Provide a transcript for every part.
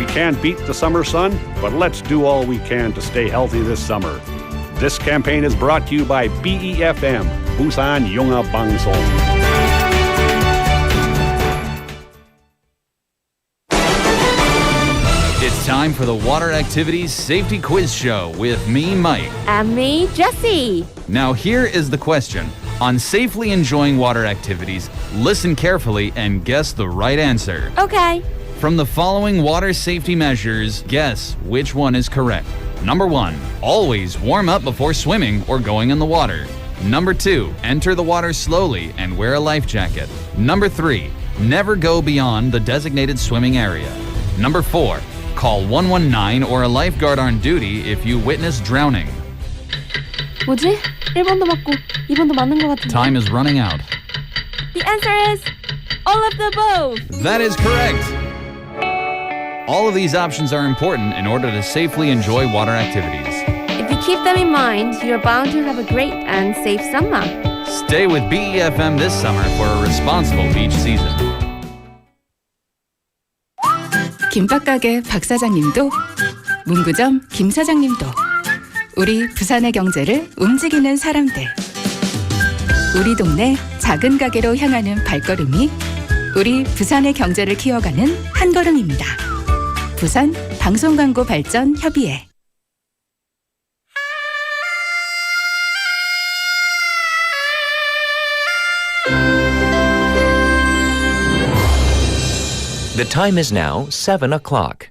can't beat the summer sun, but let's do all we can to stay healthy this summer. This campaign is brought to you by BEFM, Busan 영어방송. It's time for the Water Activities Safety Quiz Show with me, Mike. And me, Jessie. Now here is the question. On safely enjoying water activities, listen carefully and guess the right answer. Okay. From the following water safety measures, guess which one is correct. Number 1, always warm up before swimming or going in the water. Number 2, enter the water slowly and wear a life jacket. Number 3, never go beyond the designated swimming area. Number 4, call 119 or a lifeguard on duty if you witness drowning. 뭐지? 1번도 맞고 2번도 맞는 것 같은데. Time is running out. The answer is all of the above. That is correct. All of these options are important in order to safely enjoy water activities. If you keep them in mind, you're bound to have a great and safe summer. Stay with BEFM this summer for a responsible beach season. 김밥 가게 박 사장님도, 문구점 김 사장님도, 우리 부산의 경제를 움직이는 사람들. 우리 동네 작은 가게로 향하는 발걸음이 우리 부산의 경제를 키워가는 한 걸음입니다. 부산 방송광고 발전 협의회. The time is now 7 o'clock.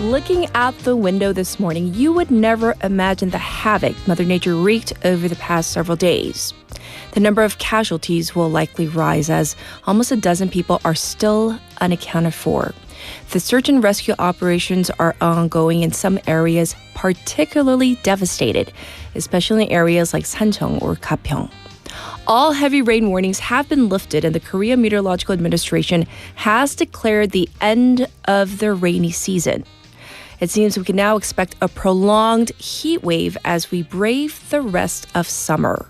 Looking out the window this morning, you would never imagine the havoc Mother Nature wreaked over the past several days. The number of casualties will likely rise as almost a dozen people are still unaccounted for. The search and rescue operations are ongoing in some areas particularly devastated, especially in areas like Sancheong or Gapyeong. All heavy rain warnings have been lifted, and the Korea Meteorological Administration has declared the end of the rainy season. It seems we can now expect a prolonged heat wave as we brave the rest of summer.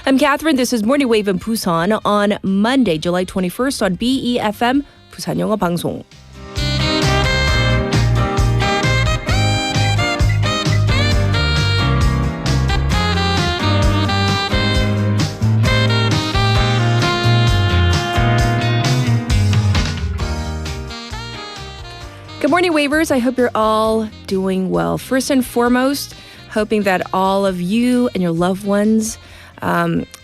I'm Catherine. This is Morning Wave in Busan on Monday, July 21st on BEFM, 부산 영어방송. Good morning, Wavers. I hope you're all doing well. First and foremost, hoping that all of you and your loved ones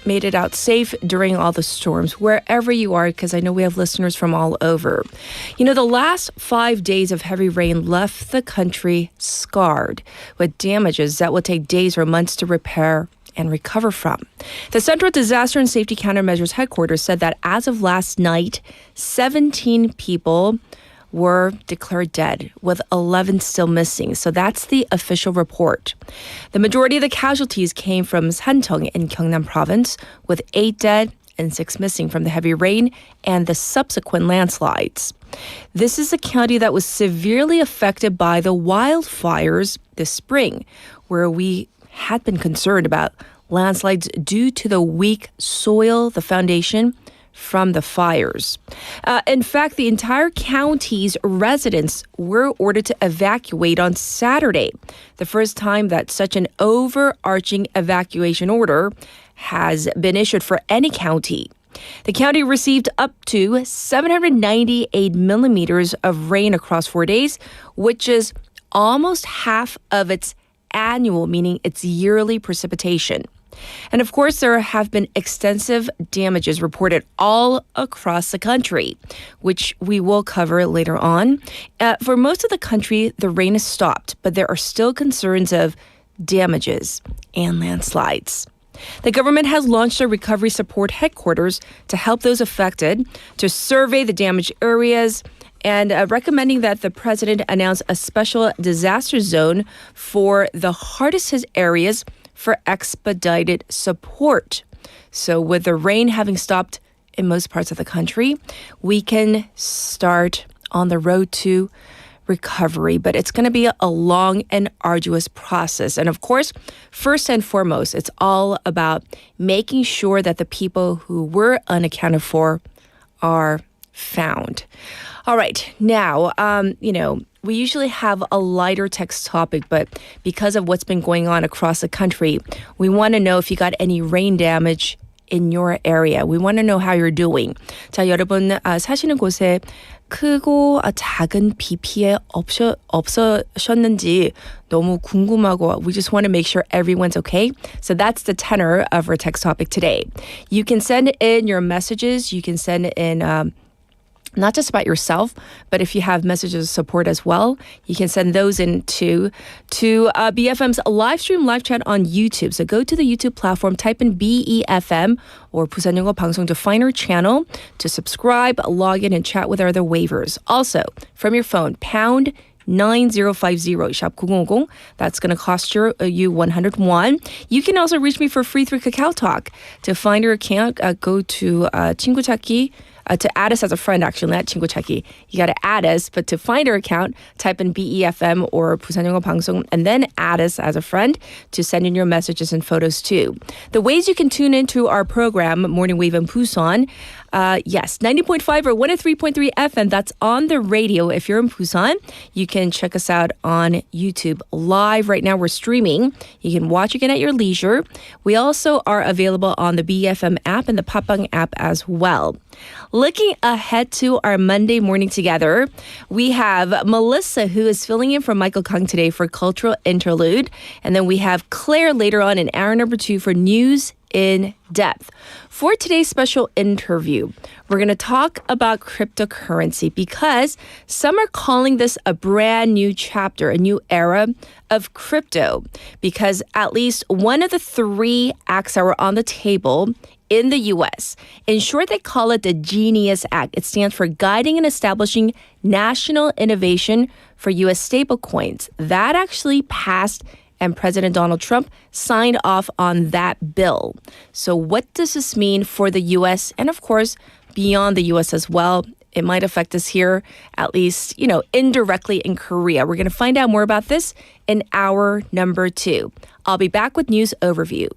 made it out safe during all the storms, wherever you are, because I know we have listeners from all over. You know, the last 5 days of heavy rain left the country scarred with damages that will take days or months to repair and recover from. The Central Disaster and Safety Countermeasures Headquarters said that as of last night, 17 people were declared dead, with 11 still missing. So that's the official report. The majority of the casualties came from Sancheong in Gyeongnam Province, with 8 dead and 6 missing from the heavy rain and the subsequent landslides. This is a county that was severely affected by the wildfires this spring, where we had been concerned about landslides due to the weak soil, the foundation, from the fires. In fact, the entire county's residents were ordered to evacuate on Saturday, the first time that such an overarching evacuation order has been issued for any county. The county received up to 798 millimeters of rain across 4 days, which is almost half of its annual, meaning its yearly precipitation. And of course, there have been extensive damages reported all across the country, which we will cover later on. For most of the country, the rain has stopped, but there are still concerns of damages and landslides. The government has launched a recovery support headquarters to help those affected, to survey the damaged areas, and recommending that the president announce a special disaster zone for the hardest hit areas for expedited support. So with the rain having stopped in most parts of the country, we can start on the road to recovery, but it's going to be a long and arduous process. And of course, first and foremost, it's all about making sure that the people who were unaccounted for are found. All right. Now, we usually have a lighter text topic, but because of what's been going on across the country, we want to know if you got any rain damage in your area. We want to know how you're doing. 자, 여러분 사시는 곳에 크고 작은 비 피해 없으셨는지 너무 궁금하고 we just want to make sure everyone's okay. So that's the tenor of our text topic today. You can send in your messages. You can send in not just about yourself, but if you have messages of support as well, you can send those in to BFM's live stream, live chat on YouTube. So go to the YouTube platform, type in BEFM or Busan 영어 방송 to find our channel, to subscribe, log in, and chat with our other waivers. Also, from your phone, pound 9050 shop 900. That's going to cost you 101. You can also reach me for free through Kakao Talk. To find your account, go to 친구 찾기. To add us as a friend, actually, not 친구 찾기. You got to add us, but to find our account, type in BEFM or 부산 영어 방송, and then add us as a friend to send in your messages and photos too. The ways you can tune into our program, Morning Wave in Busan, yes, 90.5 or 103.3 FM, that's on the radio. If you're in Busan, you can check us out on YouTube live. Right now, we're streaming. You can watch again at your leisure. We also are available on the BFM app and the Papang app as well. Looking ahead to our Monday morning together, we have Melissa, who is filling in for Michael Kang today for Cultural Interlude. And then we have Claire later on in hour number 2 for News in Depth. For today's special interview, we're going to talk about cryptocurrency because some are calling this a brand new chapter, a new era of crypto, because at least one of the 3 acts that were on the table in the U.S. In short, they call it the Genius Act. It stands for Guiding and Establishing National Innovation for U.S. Stablecoins. That actually passed, and President Donald Trump signed off on that bill. So what does this mean for the U.S. and, of course, beyond the U.S. as well? It might affect us here, at least, indirectly in Korea. We're going to find out more about this in hour number 2. I'll be back with News Overview.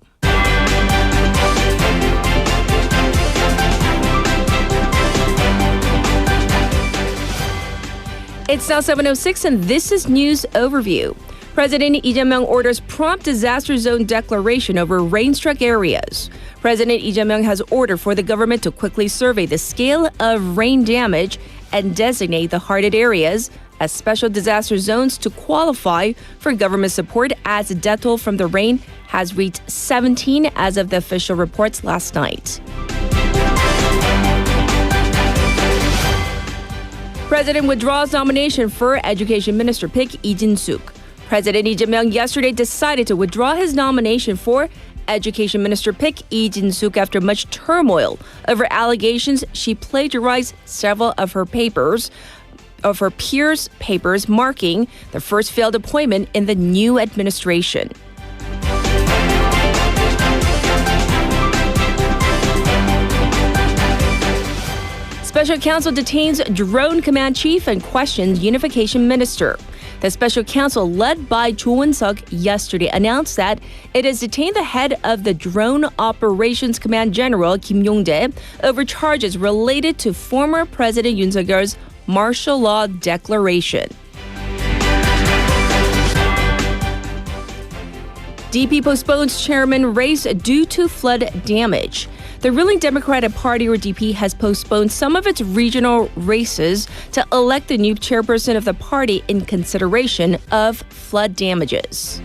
It's now 7:06, and this is News Overview. President Lee Jae-myung orders prompt disaster zone declaration over rain-struck areas. President Lee Jae-myung has ordered for the government to quickly survey the scale of rain damage and designate the hard-hit areas as special disaster zones to qualify for government support, as the death toll from the rain has reached 17 as of the official reports last night. President withdraws nomination for Education Minister pick Lee Jin-suk. President Lee Jae-myung yesterday decided to withdraw his nomination for Education Minister pick Lee Jin-suk after much turmoil over allegations she plagiarized several of her peers' papers, marking the first failed appointment in the new administration. Special counsel detains drone command chief and questions unification minister. The special counsel, led by Cho Won-suk, yesterday announced that it has detained the head of the Drone Operations Command General, Kim Yong-dae, over charges related to former President Yoon Suk-yeol's martial law declaration. DP postpones chairman race due to flood damage. The ruling Democratic Party, or DP, has postponed some of its regional races to elect the new chairperson of the party in consideration of flood damages.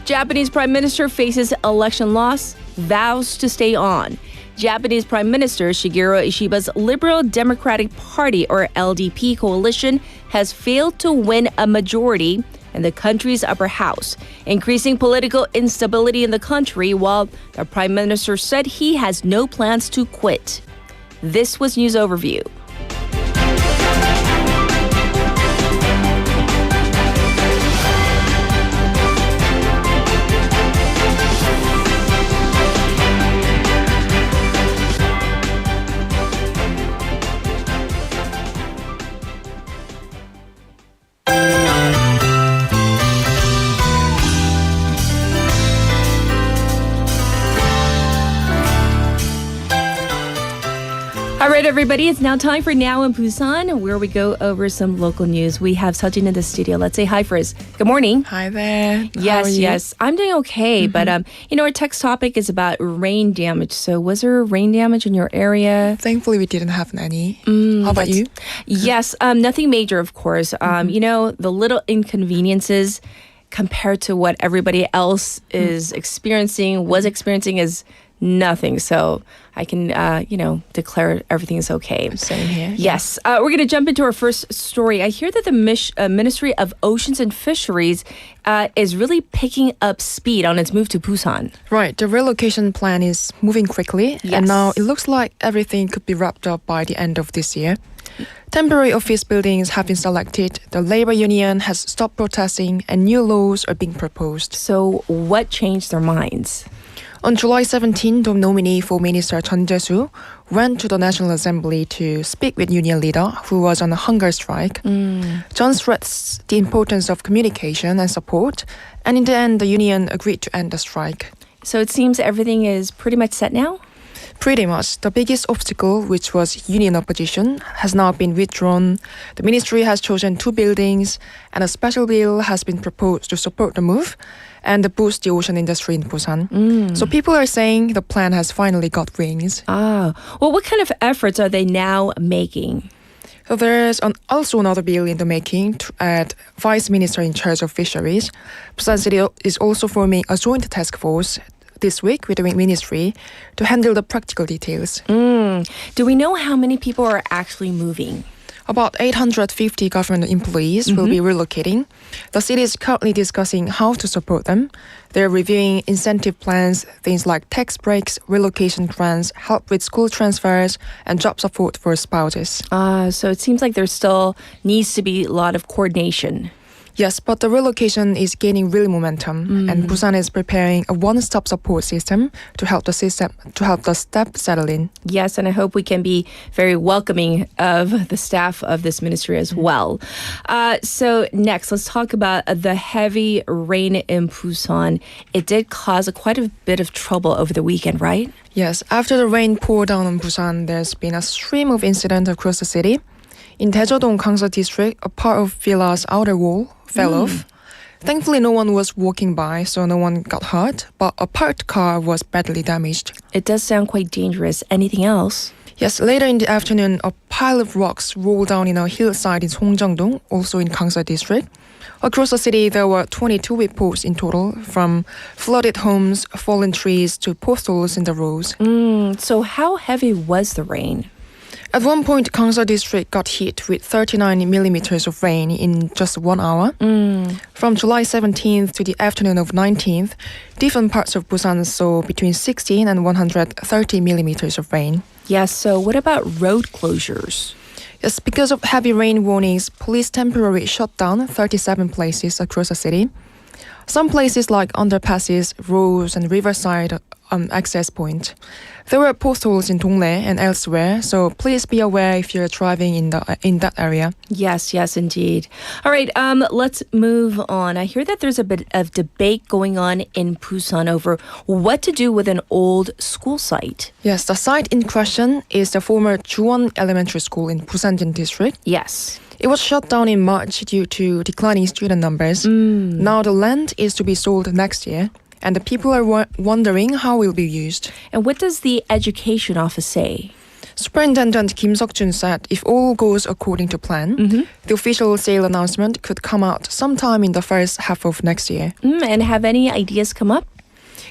Japanese Prime Minister faces election loss, vows to stay on. Japanese Prime Minister Shigeru Ishiba's Liberal Democratic Party, or LDP, coalition has failed to win a majority in the country's upper house, increasing political instability in the country, while the Prime Minister said he has no plans to quit. This was News Overview. right, everybody, it's now time for Now in Busan, where we go over some local news. We have Sejin in the studio. Let's say hi first. Good morning. Hi there. How Yes, are you? yes. I'm doing okay, but our text topic is about rain damage. So was there rain damage in your area? Thankfully, we didn't have any. How about you? Yes, nothing major, of course. The little inconveniences compared to what everybody else is was experiencing is nothing. So I can, declare everything is okay. Same here. Yes. We're going to jump into our first story. I hear that the Ministry of Oceans and Fisheries is really picking up speed on its move to Busan. Right. The relocation plan is moving quickly. Yes. And now it looks like everything could be wrapped up by the end of this year. Temporary office buildings have been selected, the labor union has stopped protesting, and new laws are being proposed. So what changed their minds? On July 17, the nominee for Minister Jeon went to the National Assembly to speak with union leader who was on a hunger strike. Jeon stressed the importance of communication and support, and in the end, the union agreed to end the strike. So it seems everything is pretty much set now? Pretty much. The biggest obstacle, which was union opposition, has now been withdrawn. The ministry has chosen 2 buildings, and a special bill has been proposed to support the move and to boost the ocean industry in Busan. So people are saying the plan has finally got wings. Well, what kind of efforts are they now making? So there's also another bill in the making to add vice minister in charge of fisheries. Busan City is also forming a joint task force this week with the ministry to handle the practical details. Do we know how many people are actually moving? About 850 government employees will be relocating. The city is currently discussing how to support them. They're reviewing incentive plans, things like tax breaks, relocation grants, help with school transfers, and job support for spouses. So it seems like there still needs to be a lot of coordination. Yes, but the relocation is gaining real momentum, and Busan is preparing a one-stop support system to help the staff settle in. Yes, and I hope we can be very welcoming of the staff of this ministry as well. So next, let's talk about the heavy rain in Busan. It did cause quite a bit of trouble over the weekend, right? Yes, after the rain poured down on Busan, there's been a stream of incidents across the city. In Daejeon Gangsa district, a part of villa's outer wall fell off. Thankfully, no one was walking by, so no one got hurt, but a parked car was badly damaged. It does sound quite dangerous. Anything else? Yes, later in the afternoon, a pile of rocks rolled down in a hillside in Songjeong-dong, also in Gangsa district. Across the city, there were 22 reports in total, from flooded homes, fallen trees, to potholes in the roads. So how heavy was the rain? At one point, Gangsa district got hit with 39 millimeters of rain in just 1 hour. From July 17th to the afternoon of 19th, different parts of Busan saw between 16 and 130 millimeters of rain. Yes, so what about road closures? Yes, because of heavy rain warnings, police temporarily shut down 37 places across the city. Some places like underpasses, roads, and riverside access point. There were potholes in Dongle and elsewhere, so please be aware if you're driving in that area. Yes, indeed. All right, let's move on. I hear that there's a bit of debate going on in Busan over what to do with an old school site. Yes, the site in question is the former Juwon Elementary School in Busan district. Yes. It was shut down in March due to declining student numbers. Now the land is to be sold next year, and the people are wondering how it will be used. And what does the education office say? Superintendent Kim Seok-jun said if all goes according to plan, the official sale announcement could come out sometime in the first half of next year. And have any ideas come up?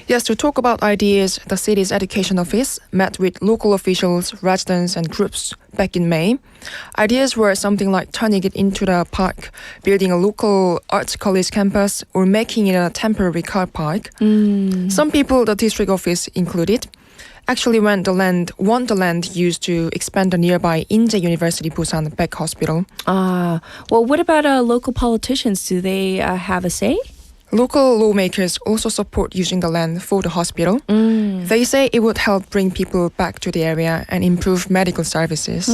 Yes, to talk about ideas, the city's education office met with local officials, residents, and groups back in May. Ideas were something like turning it into the park, building a local arts college campus, or making it a temporary car park. Some people, the district office included, actually want the land used to expand the nearby Inje University Busan Back Hospital. Well, what about local politicians? Do they have a say? Local lawmakers also support using the land for the hospital. They say it would help bring people back to the area and improve medical services.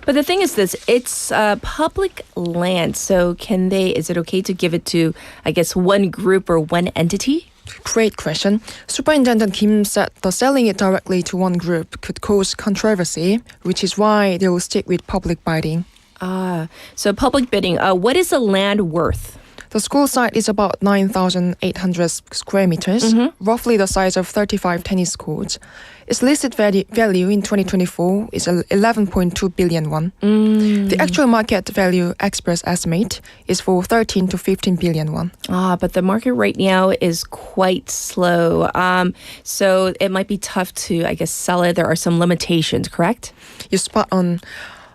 But the thing is this, it's public land, so is it okay to give it to, I guess, one group or one entity? Great question. Superintendent Kim said that selling it directly to one group could cause controversy, which is why they will stick with public bidding. So public bidding. What is the land worth? The school site is about 9,800 square meters, roughly the size of 35 tennis courts. Its listed value in 2024 is 11.2 billion won. The actual market value experts estimate is for 13 to 15 billion won. But the market right now is quite slow. So it might be tough to, I guess, sell it. There are some limitations, correct? You're spot on.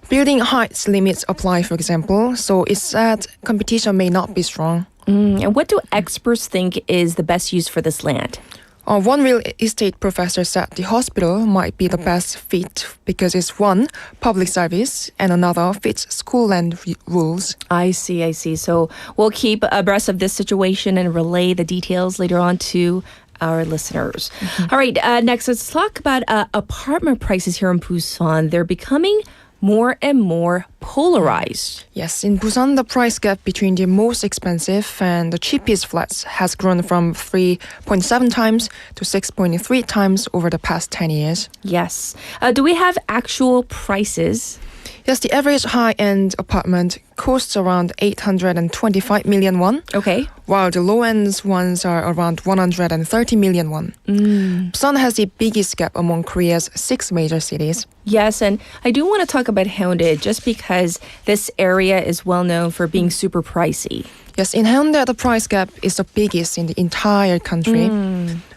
Building heights limits apply, for example, so it's said competition may not be strong. And what do experts think is the best use for this land? One real estate professor said the hospital might be the best fit because it's one, public service, and another fits school land rules. I see. So we'll keep abreast of this situation and relay the details later on to our listeners. All right, next let's talk about apartment prices here in Busan. They're becoming more and more polarized. Yes, in Busan, the price gap between the most expensive and the cheapest flats has grown from 3.7 times to 6.3 times over the past 10 years. Yes. Do we have actual prices? Yes, the average high-end apartment costs around 825 million won. Okay. While the low-end ones are around 130 million won. Busan has the biggest gap among Korea's 6 major cities. Yes, and I do want to talk about Haeundae just because this area is well known for being super pricey. Yes, in Haeundae, the price gap is the biggest in the entire country.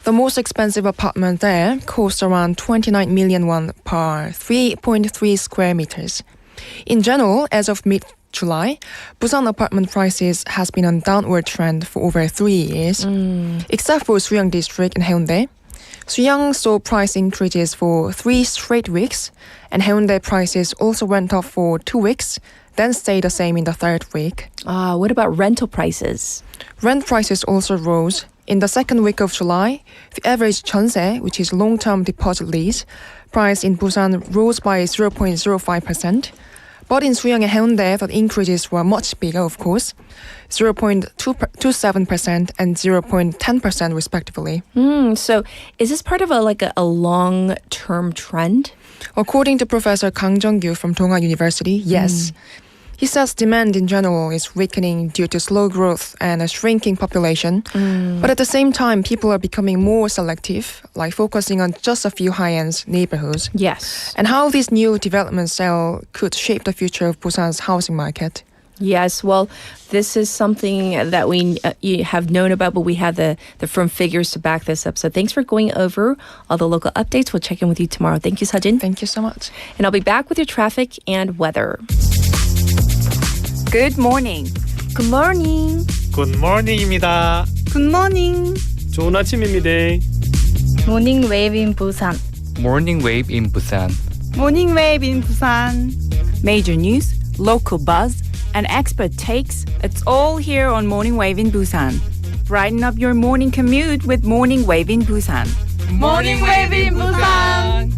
The most expensive apartment there costs around 29 million won per 3.3 square meters. In general, as of mid-July, Busan apartment prices has been on downward trend for over 3 years, except for Suyang district in Haeundae. Suyang saw price increases for 3 straight weeks, and Haeundae prices also went up for 2 weeks, then stayed the same in the 3rd week. What about rental prices? Rent prices also rose. In the 2nd week of July, the average jeonse, which is long-term deposit lease, price in Busan rose by 0.05%. But in Suyang and Haeundae, the increases were much bigger, of course, 0.27% and 0.10% respectively. So is this part of a long-term trend? According to Professor Kang Jung-gyu from Donghwa University, yes. He says demand in general is weakening due to slow growth and a shrinking population. But at the same time, people are becoming more selective, like focusing on just a few high-end neighborhoods. Yes. And how these new developments sell could shape the future of Busan's housing market. Yes, well, this is something that we have known about, but we have the firm figures to back this up. So thanks for going over all the local updates. We'll check in with you tomorrow. Thank you, Sejin. Thank you so much. And I'll be back with your traffic and weather. Good morning. Good morning. 굿모닝입니다. Good morning. 좋은 아침입니다. Morning wave in Busan. Morning wave in Busan. Morning wave in Busan. Major news, local buzz, and expert takes. It's all here on Morning Wave in Busan. Brighten up your morning commute with Morning Wave in Busan. Morning Wave in Busan.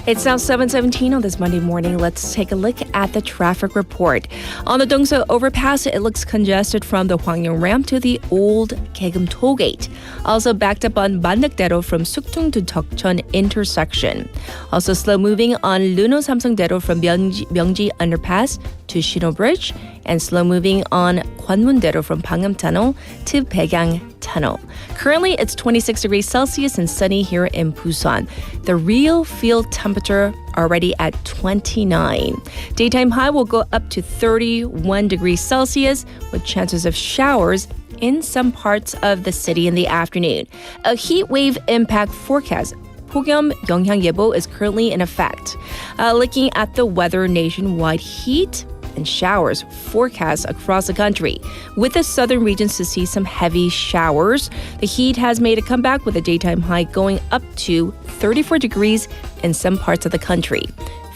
It's now 7:17 on this Monday morning. Let's take a look at the traffic report. On the Dongso overpass, it looks congested from the Hwangyong ramp to the old Kaegum tollgate. Also backed up on Bandakdero from Suktung to Deokcheon intersection. Also slow moving on Luno Samsungdero from Myeongji underpass to Shino Bridge, and slow moving on Gwanmun-dero from Pangnam Tunnel to Baegang Tunnel. Currently, it's 26 degrees Celsius and sunny here in Busan. The real field temperature already at 29. Daytime high will go up to 31 degrees Celsius with chances of showers in some parts of the city in the afternoon. A heat wave impact forecast 폭염 영향예보 is currently in effect. Looking at the weather, nationwide heat and showers forecast across the country, with the southern regions to see some heavy showers. The heat has made a comeback with a daytime high going up to 34 degrees in some parts of the country.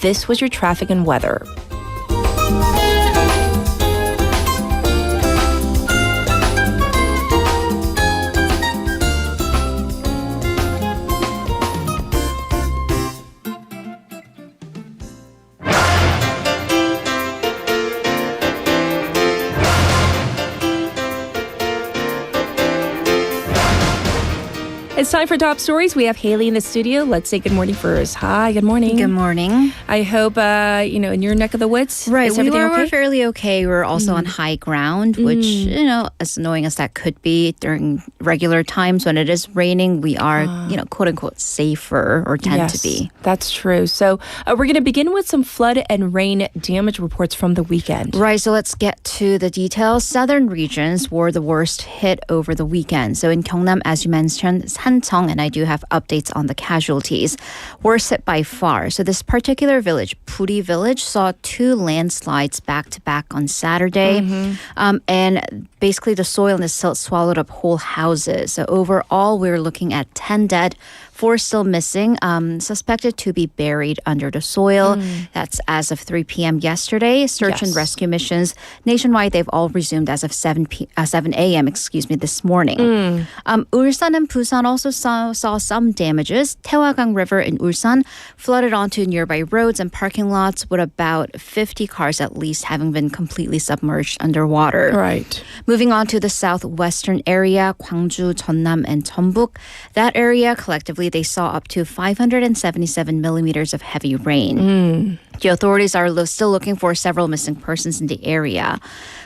This was your traffic and weather. It's time for Top Stories. We have Haley in the studio. Let's say good morning first. Hi, good morning. Good morning. I hope, in your neck of the woods, Right, is everything okay? we're fairly okay. We're also on high ground, which, as annoying as that could be during regular times when it is raining, we are, quote unquote, safer or tend to be. That's true. So we're going to begin with some flood and rain damage reports from the weekend. Right, so let's get to the details. Southern regions were the worst hit over the weekend. So in Gyeongnam, as you mentioned, Sancheong, and I do have updates on the casualties, worst hit by far. So this particular village, Puri village, saw 2 landslides back-to-back on Saturday. And basically the soil and the silt swallowed up whole houses. So overall, we're looking at 10 dead, 4 still missing, suspected to be buried under the soil. That's as of 3 p.m. yesterday. Search and rescue missions nationwide, they've all resumed as of 7 a.m. this morning. Ulsan and Busan also saw some damages. Taewagang River in Ulsan flooded onto nearby roads and parking lots, with about 50 cars at least having been completely submerged underwater. Right. Moving on to the southwestern area, Gwangju, Jeonnam, and Jeonbuk. That area collectively, they saw up to 577 millimeters of heavy rain. The authorities are still looking for several missing persons in the area.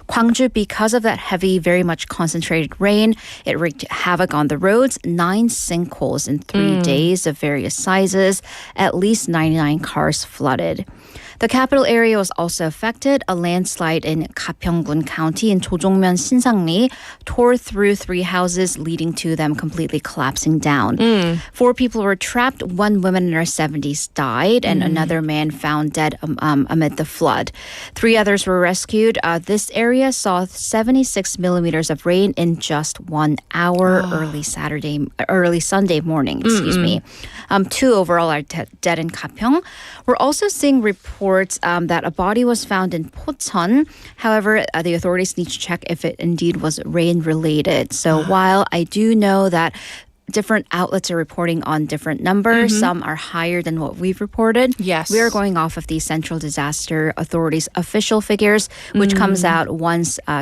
Gwangju, because of that heavy, very much concentrated rain, it wreaked havoc on the roads. 9 sinkholes in 3 days of various sizes. At least 99 cars flooded. The capital area was also affected. A landslide in Gapyeonggun County in Jojongmyeon, Sinsangri tore through 3 houses, leading to them completely collapsing down. 4 people were trapped. 1 woman in her 70s died, and another man found dead amid the flood. 3 others were rescued. This area saw 76 millimeters of rain in just 1 hour early Sunday morning. 2 overall are dead in Gapyeong. We're also seeing reports that a body was found in Pocheon. However, the authorities need to check if it indeed was rain-related. So while I do know that different outlets are reporting on different numbers. Some are higher than what we've reported. Yes. We are going off of the Central Disaster Authority's official figures, which comes out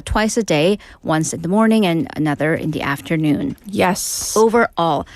twice a day, once in the morning and another in the afternoon. Yes. Overall,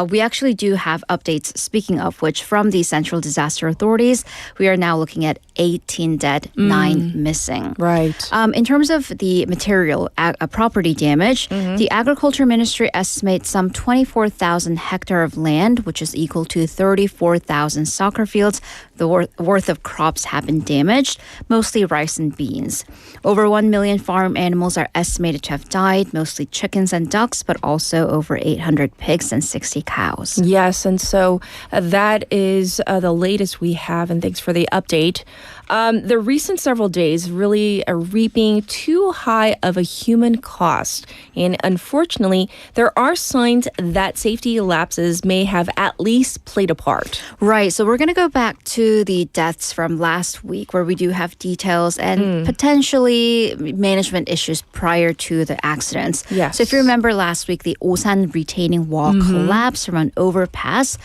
we actually do have updates, speaking of which, from the Central Disaster Authorities. We are now looking at 18 dead, 9 missing. Right. In terms of the material property damage, the Agriculture Ministry estimates some 24,000 hectare of land, which is equal to 34,000 soccer fields, the worth of crops have been damaged, mostly rice and beans. Over 1 million farm animals are estimated to have died, mostly chickens and ducks, but also over 800 pigs and 60 cows. Yes, and so that is the latest we have, and thanks for the update. The recent several days really are reaping too high of a human cost, and unfortunately, there are signs that safety lapses may have at least played a part. Right, so we're going to go back to the deaths from last week, where we do have details and potentially management issues prior to the accidents. Yes. So if you remember last week, the Hosan retaining wall collapsed from an overpass.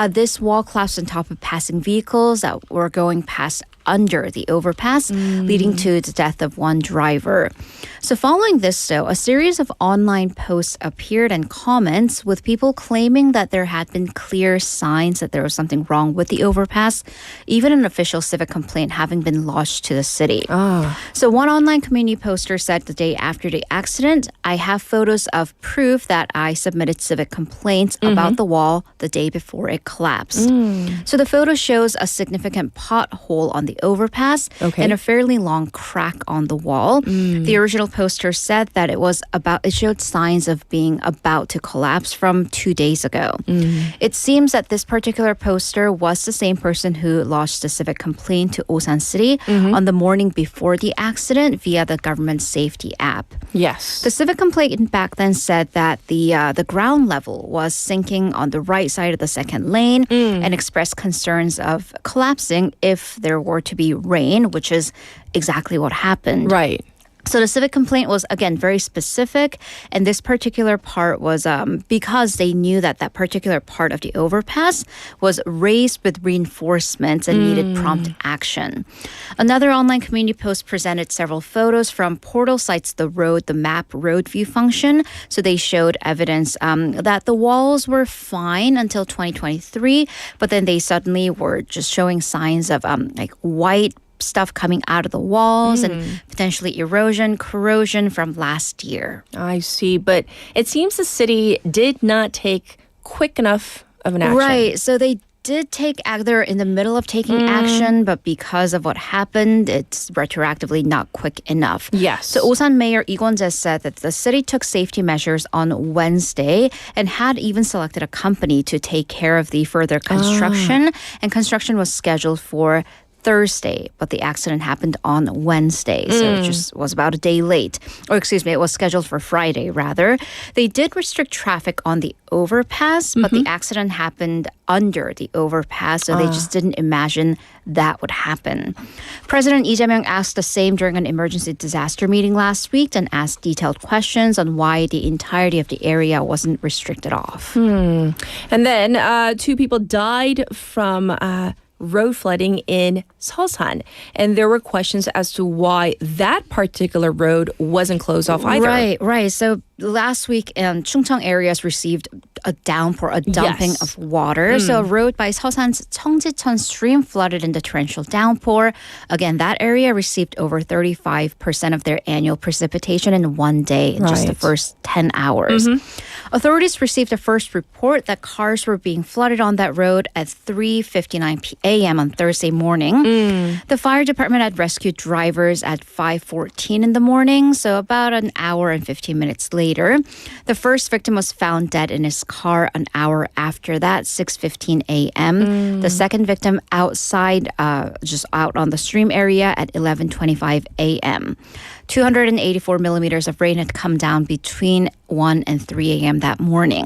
This wall collapsed on top of passing vehicles that were going past under the overpass, leading to the death of 1 driver. So following this, though, a series of online posts appeared and comments with people claiming that there had been clear signs that there was something wrong with the overpass, even an official civic complaint having been lodged to the city. So one online community poster said the day after the accident, I have photos of proof that I submitted civic complaints about the wall the day before it collapsed. So the photo shows a significant pothole on the overpass and a fairly long crack on the wall. The original poster said that it showed signs of being about to collapse from 2 days ago. It seems that this particular poster was the same person who lodged a civic complaint to Osan City on the morning before the accident via the government safety app. Yes. The civic complaint back then said that the ground level was sinking on the right side of the second lane and expressed concerns of collapsing if there were to be rain, which is exactly what happened. Right. So the civic complaint was, again, very specific. And this particular part was because they knew that that particular part of the overpass was raised with reinforcements and needed prompt action. Another online community post presented several photos from portal sites, the map road view function. So they showed evidence that the walls were fine until 2023, but then they suddenly were just showing signs of like white stuff coming out of the walls and potentially erosion, corrosion from last year. I see. But it seems the city did not take quick enough of an action. Right. So they did take, they're in the middle of taking action, but because of what happened, it's retroactively not quick enough. Yes. So Osan Mayor Lee Kwon-jae said that the city took safety measures on Wednesday and had even selected a company to take care of the further construction. And construction was scheduled for Thursday, but the accident happened on Wednesday, so it just was about a day late. Or excuse me, it was scheduled for Friday, rather. They did restrict traffic on the overpass, but the accident happened under the overpass, so they just didn't imagine that would happen. President Lee Jae-myung asked the same during an emergency disaster meeting last week and asked detailed questions on why the entirety of the area wasn't restricted off. And then 2 people died from road flooding in Hosan. And there were questions as to why that particular road wasn't closed off either. Right. So last week, Chungcheong areas received a downpour, a dumping of water. So a road by Hosan's Cheongjicheon stream flooded in the torrential downpour. Again, that area received over 35% of their annual precipitation in one day in just the first 10 hours. Authorities received a first report that cars were being flooded on that road at 3:59 a.m. on Thursday morning. The fire department had rescued drivers at 5:14 in the morning, so about an hour and 15 minutes later. The first victim was found dead in his car an hour after that, 6:15 a.m. The second victim outside, just out on the stream area at 11:25 a.m. 284 millimeters of rain had come down between 1 and 3 a.m. that morning.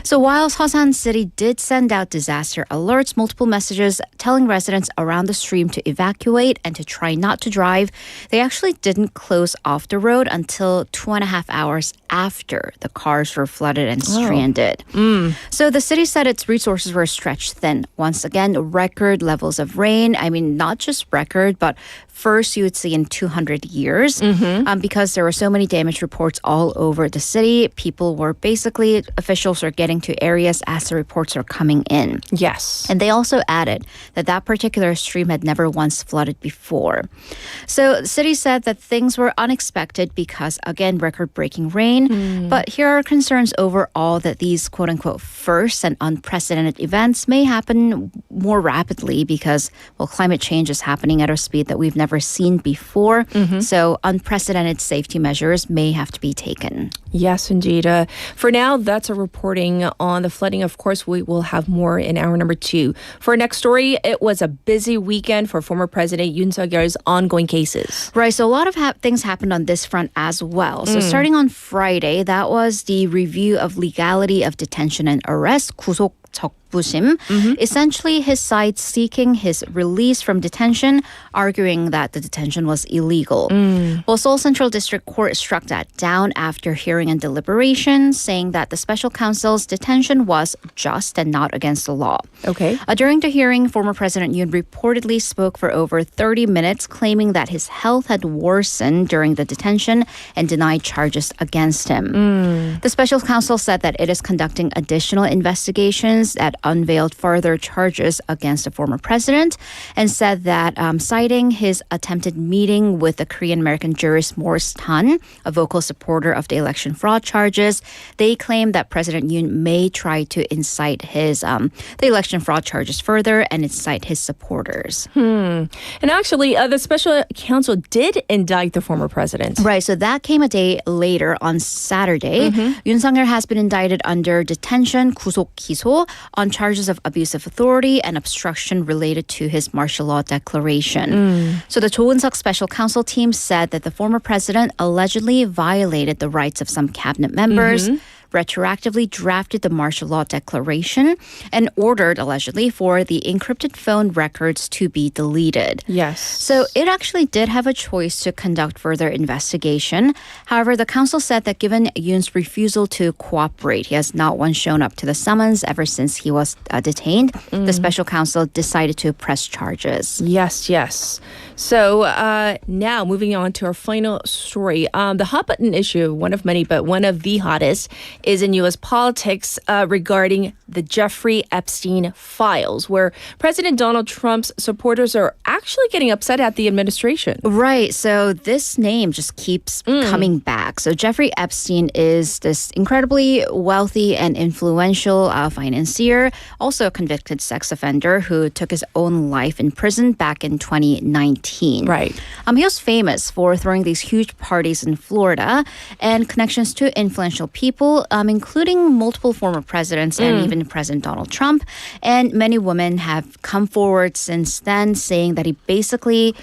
So while Hosan City did send out disaster alerts, multiple messages telling residents around the stream to evacuate and to try not to drive, they actually didn't close off the road until 2.5 hours after the cars were flooded and stranded. So the city said its resources were stretched thin. Once again, record levels of rain. I mean, not just record, but first you would see in 200 years. Because there were so many damage reports all over the city, officials were getting to areas as the reports are coming in. Yes. And they also added that that particular stream had never once flooded before. So the city said that things were unexpected because, again, record-breaking rain. But here are concerns overall that these quote-unquote first and unprecedented events may happen more rapidly because, well, climate change is happening at a speed that we've never seen before. So unprecedented safety measures may have to be taken. Yes, indeed. For now, that's a reporting on the flooding. Of course, we will have more in hour number 2. For our next story, it was a busy weekend for former President Yoon Suk-yeol's ongoing cases. Right, so a lot of things happened on this front as well. So starting on Friday, that was the review of legality of detention and arrest, 구속 적부심. Essentially, his side seeking his release from detention, arguing that the detention was illegal. Well, Seoul Central District Court struck that down after hearing and deliberation, saying that the special counsel's detention was just and not against the law. Okay. During the hearing, former President Yoon reportedly spoke for over 30 minutes, claiming that his health had worsened during the detention and denied charges against him. The special counsel said that it is conducting additional investigations that unveiled further charges against the former president and said that citing his attempted meeting with the Korean-American jurist Morris Tan, a vocal supporter of the election fraud charges, they claim that President Yoon may try to incite the election fraud charges further and incite his supporters. And actually, the special counsel did indict the former president. Right, so that came a day later on Saturday. Yoon Suk-yeol has been indicted under detention, 구속 기소, on charges of abuse of authority and obstruction related to his martial law declaration. So the Cho Eun-suk special counsel team said that the former president allegedly violated the rights of some cabinet members, retroactively drafted the martial law declaration and ordered, allegedly, for the encrypted phone records to be deleted. Yes. So it actually did have a choice to conduct further investigation. However, the council said that given Yoon's refusal to cooperate, he has not once shown up to the summons ever since he was detained. The special counsel decided to press charges. Yes. So now moving on to our final story. The hot button issue, one of many, but one of the hottest, is in U.S. politics regarding the Jeffrey Epstein files, where President Donald Trump's supporters are actually getting upset at the administration. Right. So this name just keeps coming back. So Jeffrey Epstein is this incredibly wealthy and influential financier, also a convicted sex offender who took his own life in prison back in 2019. Right. He was famous for throwing these huge parties in Florida and connections to influential people, including multiple former presidents and even President Donald Trump. And many women have come forward since then saying that he basically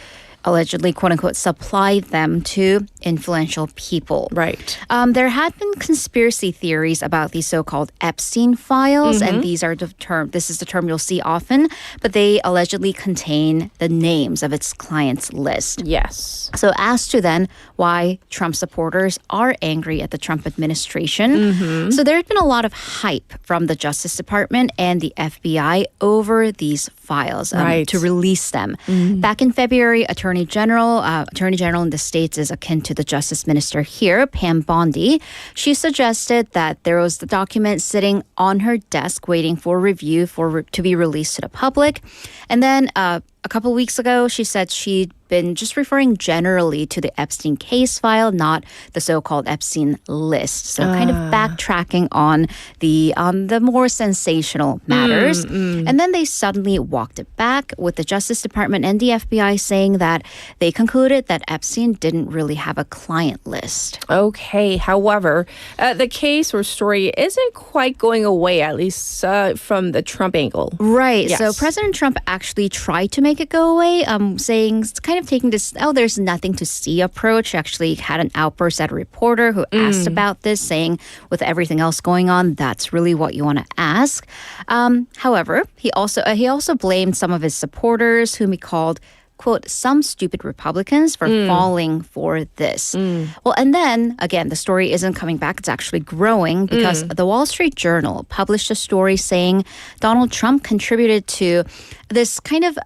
allegedly, quote unquote, supplied them to influential people. Right. There had been conspiracy theories about these so-called Epstein files, and these are this is the term you'll see often, but they allegedly contain the names of its clients list. Yes. So as to then why Trump supporters are angry at the Trump administration. So there had been a lot of hype from the Justice Department and the FBI over these files to release them. Back in February, Attorney General in the States is akin to the Justice Minister here, Pam Bondi. She suggested that there was the document sitting on her desk waiting for review to be released to the public. And then a couple weeks ago, she said she'd been just referring generally to the Epstein case file, not the so-called Epstein list. So kind of backtracking on the more sensational matters. And then they suddenly walked it back with the Justice Department and the FBI saying that they concluded that Epstein didn't really have a client list. Okay. However, the case or story isn't quite going away, at least from the Trump angle. Right. Yes. So President Trump actually tried to make it go away, saying kind of taking this, there's nothing to see approach. He actually had an outburst at a reporter who asked about this, saying with everything else going on, that's really what you want to ask. However, he also blamed some of his supporters, whom he called, quote, some stupid Republicans for falling for this. Well, and then, again, the story isn't coming back. It's actually growing because the Wall Street Journal published a story saying Donald Trump contributed to this kind of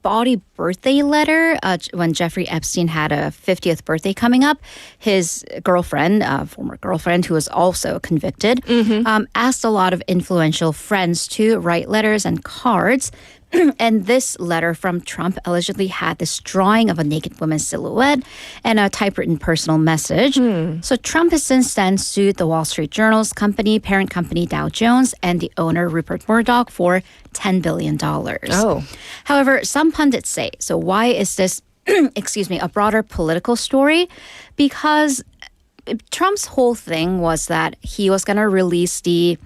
bawdy birthday letter when Jeffrey Epstein had a 50th birthday coming up. His girlfriend, former girlfriend, who was also convicted, asked a lot of influential friends to write letters and cards. And this letter from Trump allegedly had this drawing of a naked woman's silhouette and a typewritten personal message. So Trump has since then sued the Wall Street Journal's parent company Dow Jones, and the owner Rupert Murdoch for $10 billion. However, some pundits say, so why is this, a broader political story? Because Trump's whole thing was that he was going to release the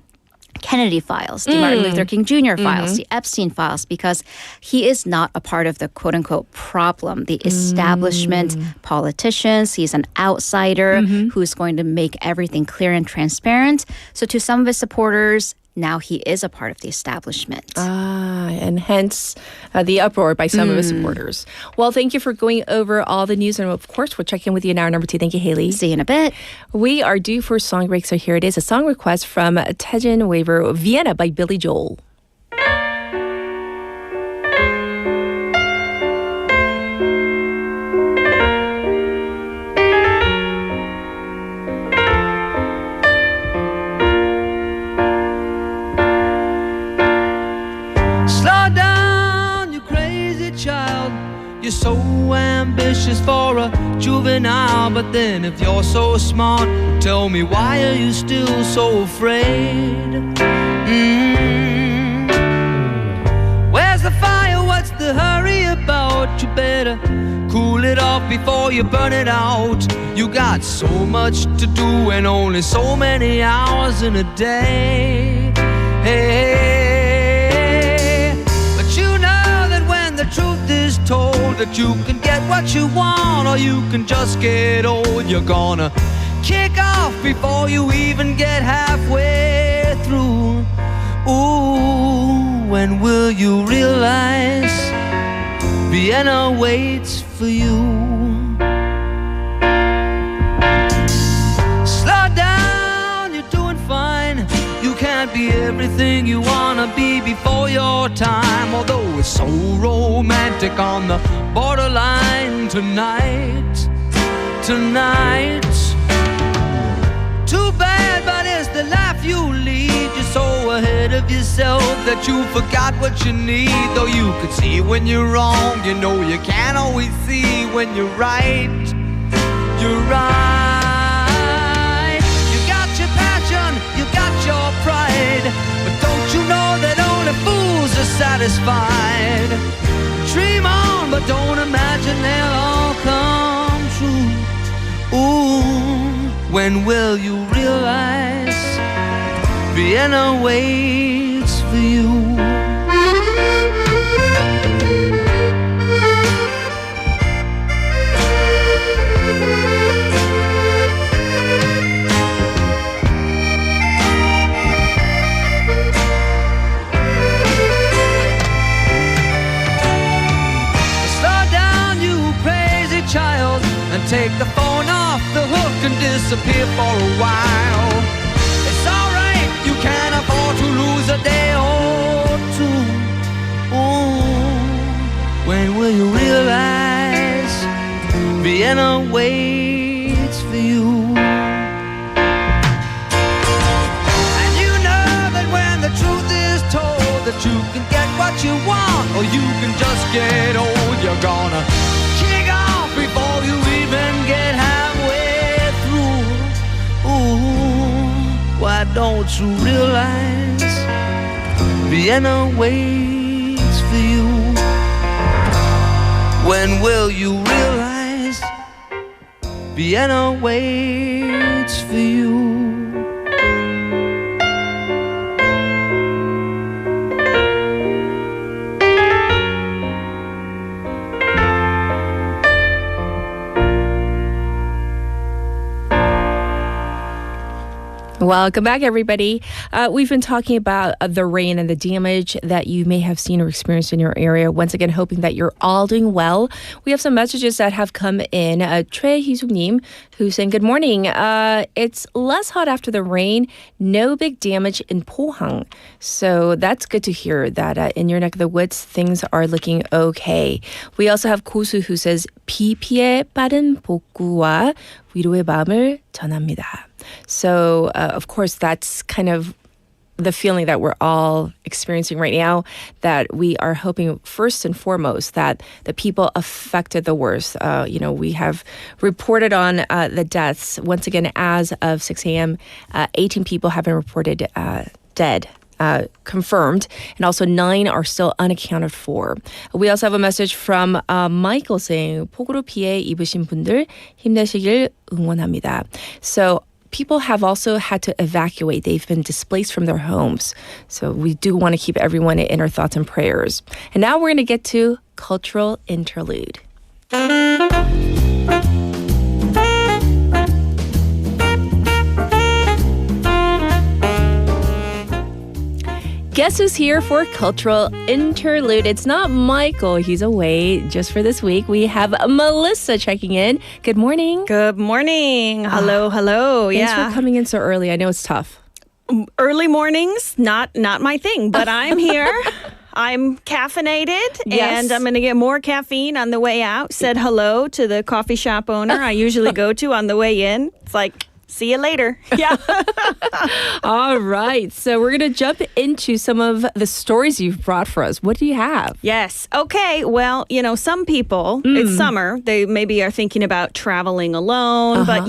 Kennedy files, the Martin Luther King Jr. files, the Epstein files, because he is not a part of the quote-unquote problem, the establishment politicians. He's an outsider who's going to make everything clear and transparent. So to some of his supporters, now he is a part of the establishment. And hence the uproar by some of his supporters. Well, thank you for going over all the news. And of course, we'll check in with you in hour number 2. Thank you, Haley. See you in a bit. We are due for a song break. So here it is, a song request from Tejin Waver, Vienna by Billy Joel. You're so ambitious for a juvenile, but then if you're so smart, tell me, why are you still so afraid? Where's the fire? What's the hurry about? You better cool it off before you burn it out. You got so much to do and only so many hours in a day. Hey, but you know that when the truth is told, that you can get what you want or you can just get old. You're gonna kick off before you even get halfway through. Ooh, when will you realize Vienna waits for you? Slow down, you're doing fine. You can't be everything you wanna be before your time. Although it's so romantic on the borderline tonight. Too bad, but it's the life you lead. You're so ahead of yourself that you forgot what you need. Though you could see when you're wrong, you know you can't always see when you're right. You're right. You got your passion, you got your pride, but don't you know that only fools are satisfied? Dream on, but don't imagine they'll all come true. Ooh, when will you realize Vienna waits for you? Take the phone off the hook and disappear for a while. It's alright, you can't afford to lose a day or two. Ooh, when will you realize Vienna waits for you? And you know that when the truth is told, that you can get what you want or you can just get old. You're gonna kick off before you even get halfway through. Ooh, why don't you realize Vienna waits for you? When will you realize Vienna waits for you? Welcome back, everybody. We've been talking about the rain and the damage that you may have seen or experienced in your area. Once again, hoping that you're all doing well. We have some messages that have come in. Choi Hee-suk-nim, who's saying, good morning. It's less hot after the rain. No big damage in Pohang. So that's good to hear that in your neck of the woods, things are looking okay. We also have Kosu, who says, 비 피해 빠른 복구와 위로의 마음을 전합니다. So, of course, that's kind of the feeling that we're all experiencing right now, that we are hoping first and foremost that the people affected the worst. We have reported on the deaths. Once again, as of 6 a.m., 18 people have been reported dead. Confirmed, and also 9 are still unaccounted for. We also have a message from Michael saying, 폭우로 피해 입으신 분들 힘내시길 응원합니다. So people have also had to evacuate. They've been displaced from their homes. So we do want to keep everyone in our thoughts and prayers. And now we're going to get to Cultural Interlude. Guess who's here for Cultural Interlude? It's not Michael. He's away just for this week. We have Melissa checking in. Good morning. Good morning. Hello. Thanks for coming in so early. I know it's tough. Early mornings, not my thing, but I'm here. I'm caffeinated, and I'm going to get more caffeine on the way out. Said hello to the coffee shop owner I usually go to on the way in. It's like, see you later. Yeah. All right. So we're going to jump into some of the stories you've brought for us. What do you have? Yes. Okay. Well, some people, it's summer, they maybe are thinking about traveling alone. But,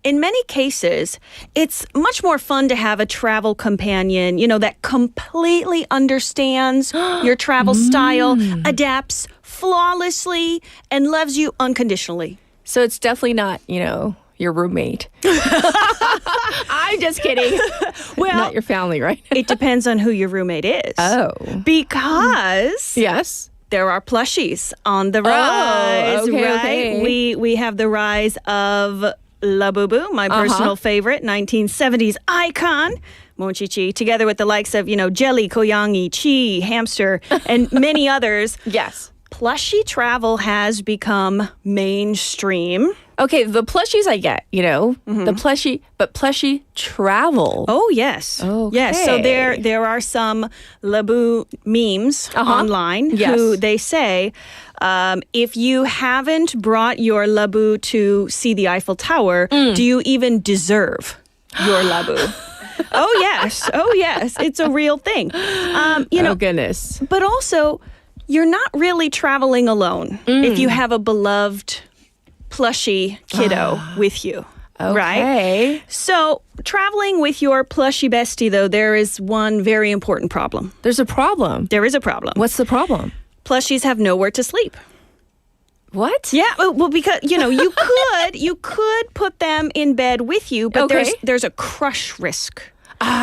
in many cases, it's much more fun to have a travel companion, that completely understands your travel style, adapts flawlessly, and loves you unconditionally. So it's definitely not, your roommate. I'm just kidding. Well, not your family, right? It depends on who your roommate is. Oh. Because yes, there are plushies on the rise, okay, right? Okay. We have the rise of Labubu, my personal favorite, 1970s icon. Monchichi, together with the likes of, jelly, koyangi, chi, hamster, and many others. Yes. Plushie travel has become mainstream. Okay, the plushies I get, the plushie, but plushie travel. Oh, yes. Okay. Yes, so there are some Labu memes online who they say, if you haven't brought your Labu to see the Eiffel Tower, do you even deserve your Labu? Oh, yes. It's a real thing. Oh, goodness. But also, you're not really traveling alone if you have a beloved plushie kiddo with you. Okay. Right? So, traveling with your plushie bestie, though, there is one very important problem. There's a problem. There is a problem. What's the problem? Plushies have nowhere to sleep. What? Yeah, well, because you could put them in bed with you, but there's a crush risk.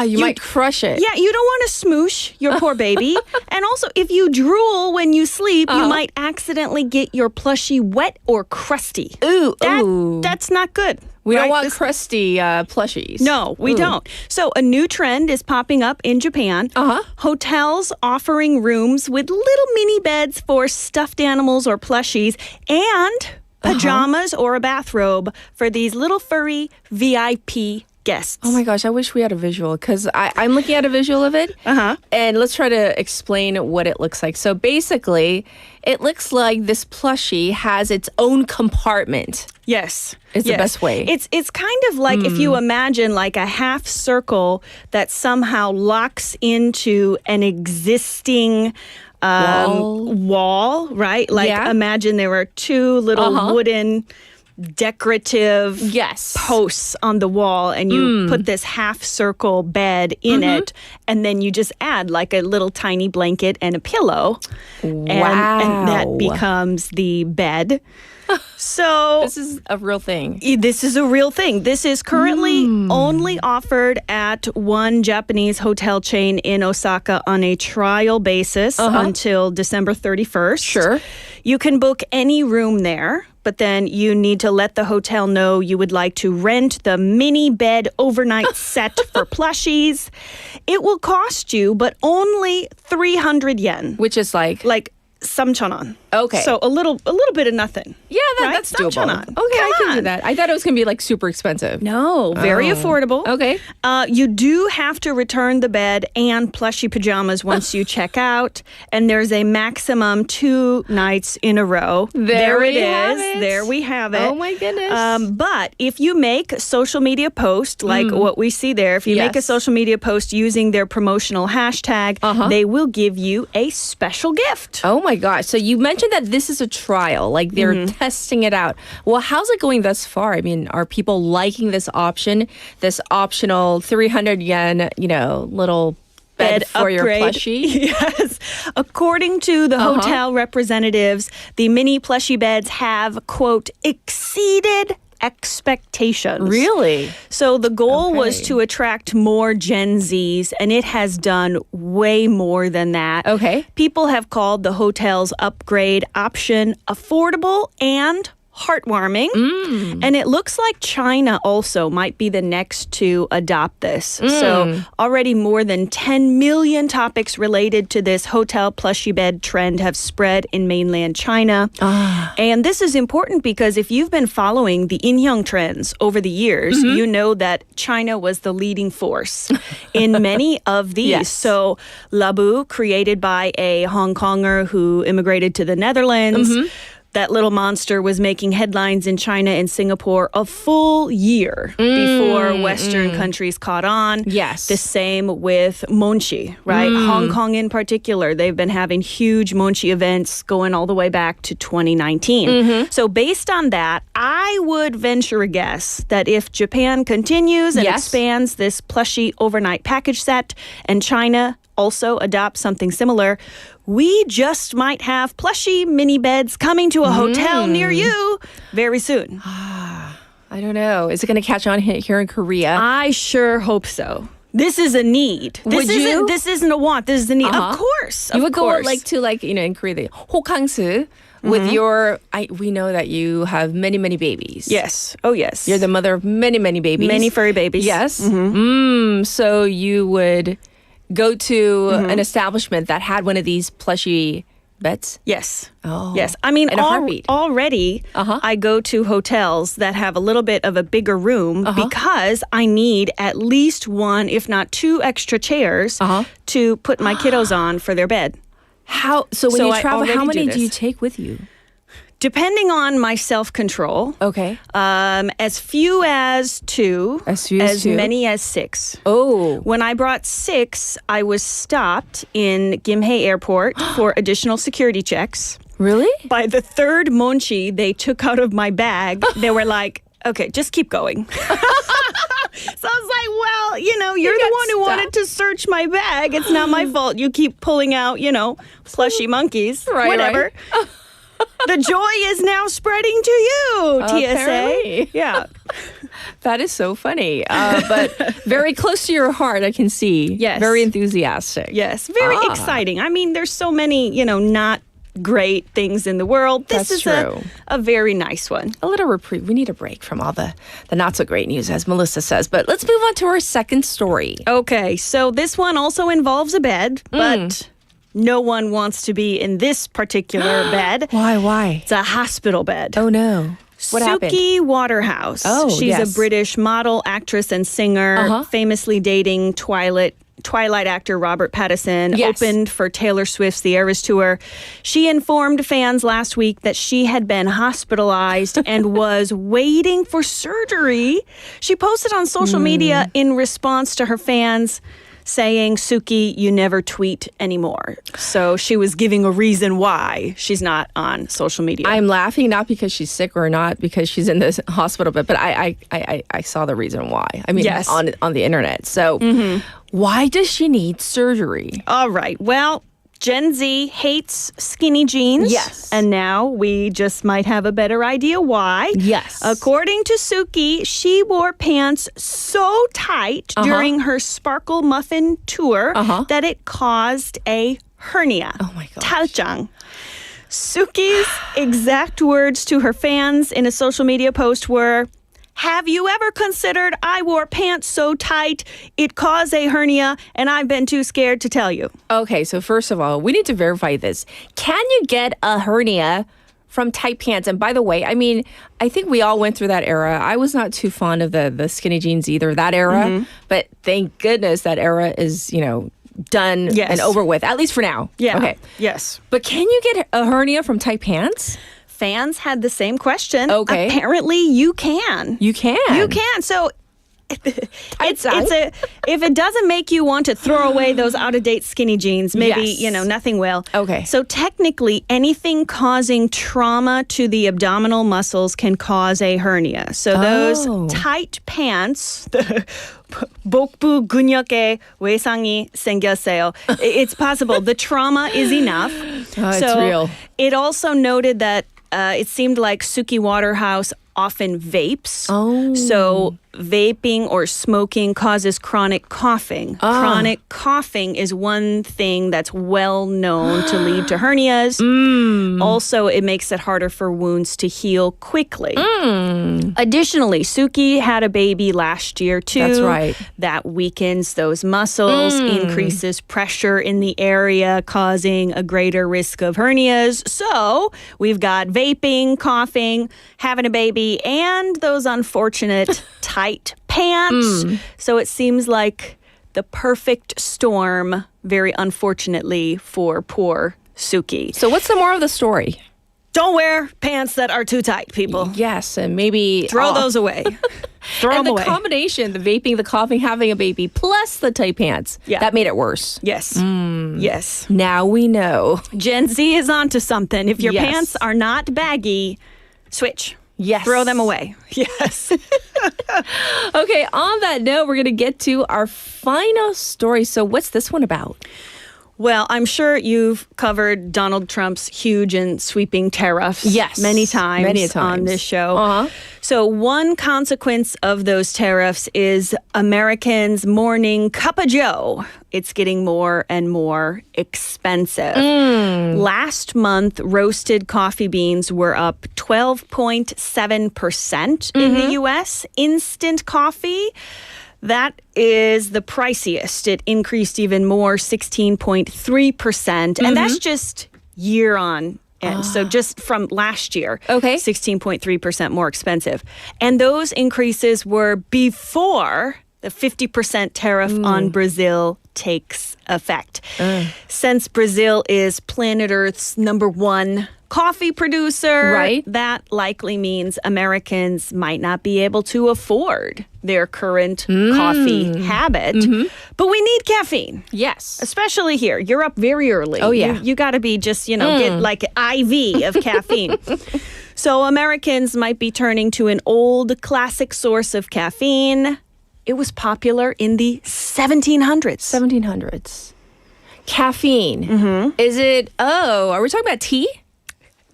You might crush it. Yeah, you don't want to smoosh your poor baby. And also, if you drool when you sleep, you might accidentally get your plushie wet or crusty. Ooh. That's not good. We don't want crusty plushies. No, we don't. So a new trend is popping up in Japan. Hotels offering rooms with little mini beds for stuffed animals or plushies and pajamas or a bathrobe for these little furry VIP guests. Oh my gosh, I wish we had a visual because I'm looking at a visual of it. And let's try to explain what it looks like. So basically, it looks like this plushie has its own compartment. Yes. It's the best way. It's kind of like if you imagine like a half circle that somehow locks into an existing wall, right? Like imagine there were two little wooden decorative posts on the wall and you put this half circle bed in it and then you just add like a little tiny blanket and a pillow and that becomes the bed. So this is a real thing. This is a real thing. This is currently only offered at one Japanese hotel chain in Osaka on a trial basis until December 31st. Sure. You can book any room there, but then you need to let the hotel know you would like to rent the mini bed overnight set for plushies. It will cost you, but only 300 yen. Which is like 3,000원. Okay. So a little bit of nothing. Yeah, right? that's doable. 3,000원. Okay, I can do that. I thought it was going to be like super expensive. No, very affordable. Okay. You do have to return the bed and plushie pajamas once you check out, and there's a maximum 2 nights in a row. There it is. There we have it. Oh my goodness. But if you make a social media post, like what we see there, if you make a social media post using their promotional hashtag, they will give you a special gift. Oh my gosh. So you mentioned that this is a trial, like they're testing it out. Well, how's it going thus far? I mean, are people liking this option, this optional 300 yen, little bed for upgrade. Your plushie? Yes. According to the hotel representatives, the mini plushie beds have, quote, exceeded expectations. Really? So the goal was to attract more Gen Zs, and it has done way more than that. Okay. People have called the hotel's upgrade option affordable and heartwarming. And it looks like China also might be the next to adopt this. So already more than 10 million topics related to this hotel plushie bed trend have spread in mainland China. And this is important because if you've been following the inhyung trends over the years, you know that China was the leading force in many of these. Yes. So Labu, created by a Hong Konger who immigrated to the Netherlands, that little monster was making headlines in China and Singapore a full year before Western countries caught on. Yes. The same with Monchi, right? Hong Kong in particular, they've been having huge Monchi events going all the way back to 2019. So based on that, I would venture a guess that if Japan continues and expands this plushie overnight package set and China also adopts something similar, we just might have plushie mini beds coming to a hotel near you very soon. I don't know. Is it going to catch on here in Korea? I sure hope so. This is a need. This isn't a want. This is a need. Of course. You would go in Korea, the 호캉스 with we know that you have many, many babies. Yes. Oh, yes. You're the mother of many, many babies. Many furry babies. Yes. So you would go to an establishment that had one of these plushy beds? Yes. Oh. Yes. I mean, in a heartbeat. Already, I go to hotels that have a little bit of a bigger room because I need at least one, if not two extra chairs to put my kiddos on for their bed. So when you I travel, how already many do you take with you? Depending on my self-control. Okay. As few as two. As many as 6. Oh. When I brought 6, I was stopped in Gimhae Airport for additional security checks. Really? By the third monchi they took out of my bag, they were like, okay, just keep going. So I was like, well, you're the one who wanted to search my bag. It's not my fault. You keep pulling out, plushy monkeys. Right, whatever. Right. The joy is now spreading to you, TSA. Apparently. Yeah. That is so funny. But very close to your heart, I can see. Yes. Very enthusiastic. Yes. Very exciting. I mean, there's so many, not great things in the world. This is true. A very nice one. A little reprieve. We need a break from all the not so great news, as Melissa says. But let's move on to our second story. Okay. So this one also involves a bed, but no one wants to be in this particular bed. Why? It's a hospital bed. Oh, no. What happened? Suki Waterhouse. Oh, She's a British model, actress, and singer, famously dating Twilight actor Robert Pattinson, opened for Taylor Swift's The Eras Tour. She informed fans last week that she had been hospitalized and was waiting for surgery. She posted on social media in response to her fans saying, Suki, you never tweet anymore. So she was giving a reason why she's not on social media. I'm laughing not because she's sick or not because she's in this hospital bed, but I saw the reason why. I mean, on the internet. So why does she need surgery? All right. Well, Gen Z hates skinny jeans. Yes. And now we just might have a better idea why. Yes. According to Suki, she wore pants so tight during her Sparkle Muffin tour that it caused a hernia. Oh my gosh. 탈장. Suki's exact words to her fans in a social media post were, have you ever considered I wore pants so tight it caused a hernia and I've been too scared to tell you? Okay, so first of all, we need to verify this. Can you get a hernia from tight pants? And by the way, I mean, I think we all went through that era. I was not too fond of the skinny jeans either, that era. But thank goodness that era is, done and over with, at least for now. Yeah. Okay. Yes. But can you get a hernia from tight pants? Fans had the same question. Okay. Apparently, you can. You can. You can. So if it doesn't make you want to throw away those out-of-date skinny jeans, maybe, nothing will. Okay. So technically, anything causing trauma to the abdominal muscles can cause a hernia. So those tight pants, 복부 근육에 외상이 생겼어요. It's possible. The trauma is enough. It's real. It also noted that it seemed like Suki Waterhouse often vapes. Oh. So vaping or smoking causes chronic coughing. Chronic coughing is one thing that's well known to lead to hernias. Also, it makes it harder for wounds to heal quickly. Additionally, Suki had a baby last year too. That's right. That weakens those muscles, increases pressure in the area, causing a greater risk of hernias. So we've got vaping, coughing, having a baby, and those unfortunate tight pants. So it seems like the perfect storm, very unfortunately, for poor Suki. So what's the moral of the story? Don't wear pants that are too tight, people. Yes, and maybe throw those away. Throw them away. And the combination, the vaping, the coughing, having a baby, plus the tight pants, that made it worse. Yes. Yes. Now we know. Gen Z is onto something. If your pants are not baggy, switch. Yes. Throw them away. Yes. Okay, on that note, we're going to get to our final story. So what's this one about? Well, I'm sure you've covered Donald Trump's huge and sweeping tariffs many times on this show. So one consequence of those tariffs is Americans' morning cup of joe. It's getting more and more expensive. Last month, roasted coffee beans were up 12.7% in the U.S. Instant coffee, that is the priciest. It increased even more, 16.3%. And that's just year on end. So just from last year, 16.3% more expensive. And those increases were before the 50% tariff on Brazil takes effect. Since Brazil is planet Earth's #1 coffee producer, that likely means Americans might not be able to afford their current coffee habit. But we need caffeine. Yes. Especially here. You're up very early. Oh, yeah. You got to be just, get like an IV of caffeine. So Americans might be turning to an old classic source of caffeine. It was popular in the 1700s. 1700s. Caffeine. Is it, are we talking about tea?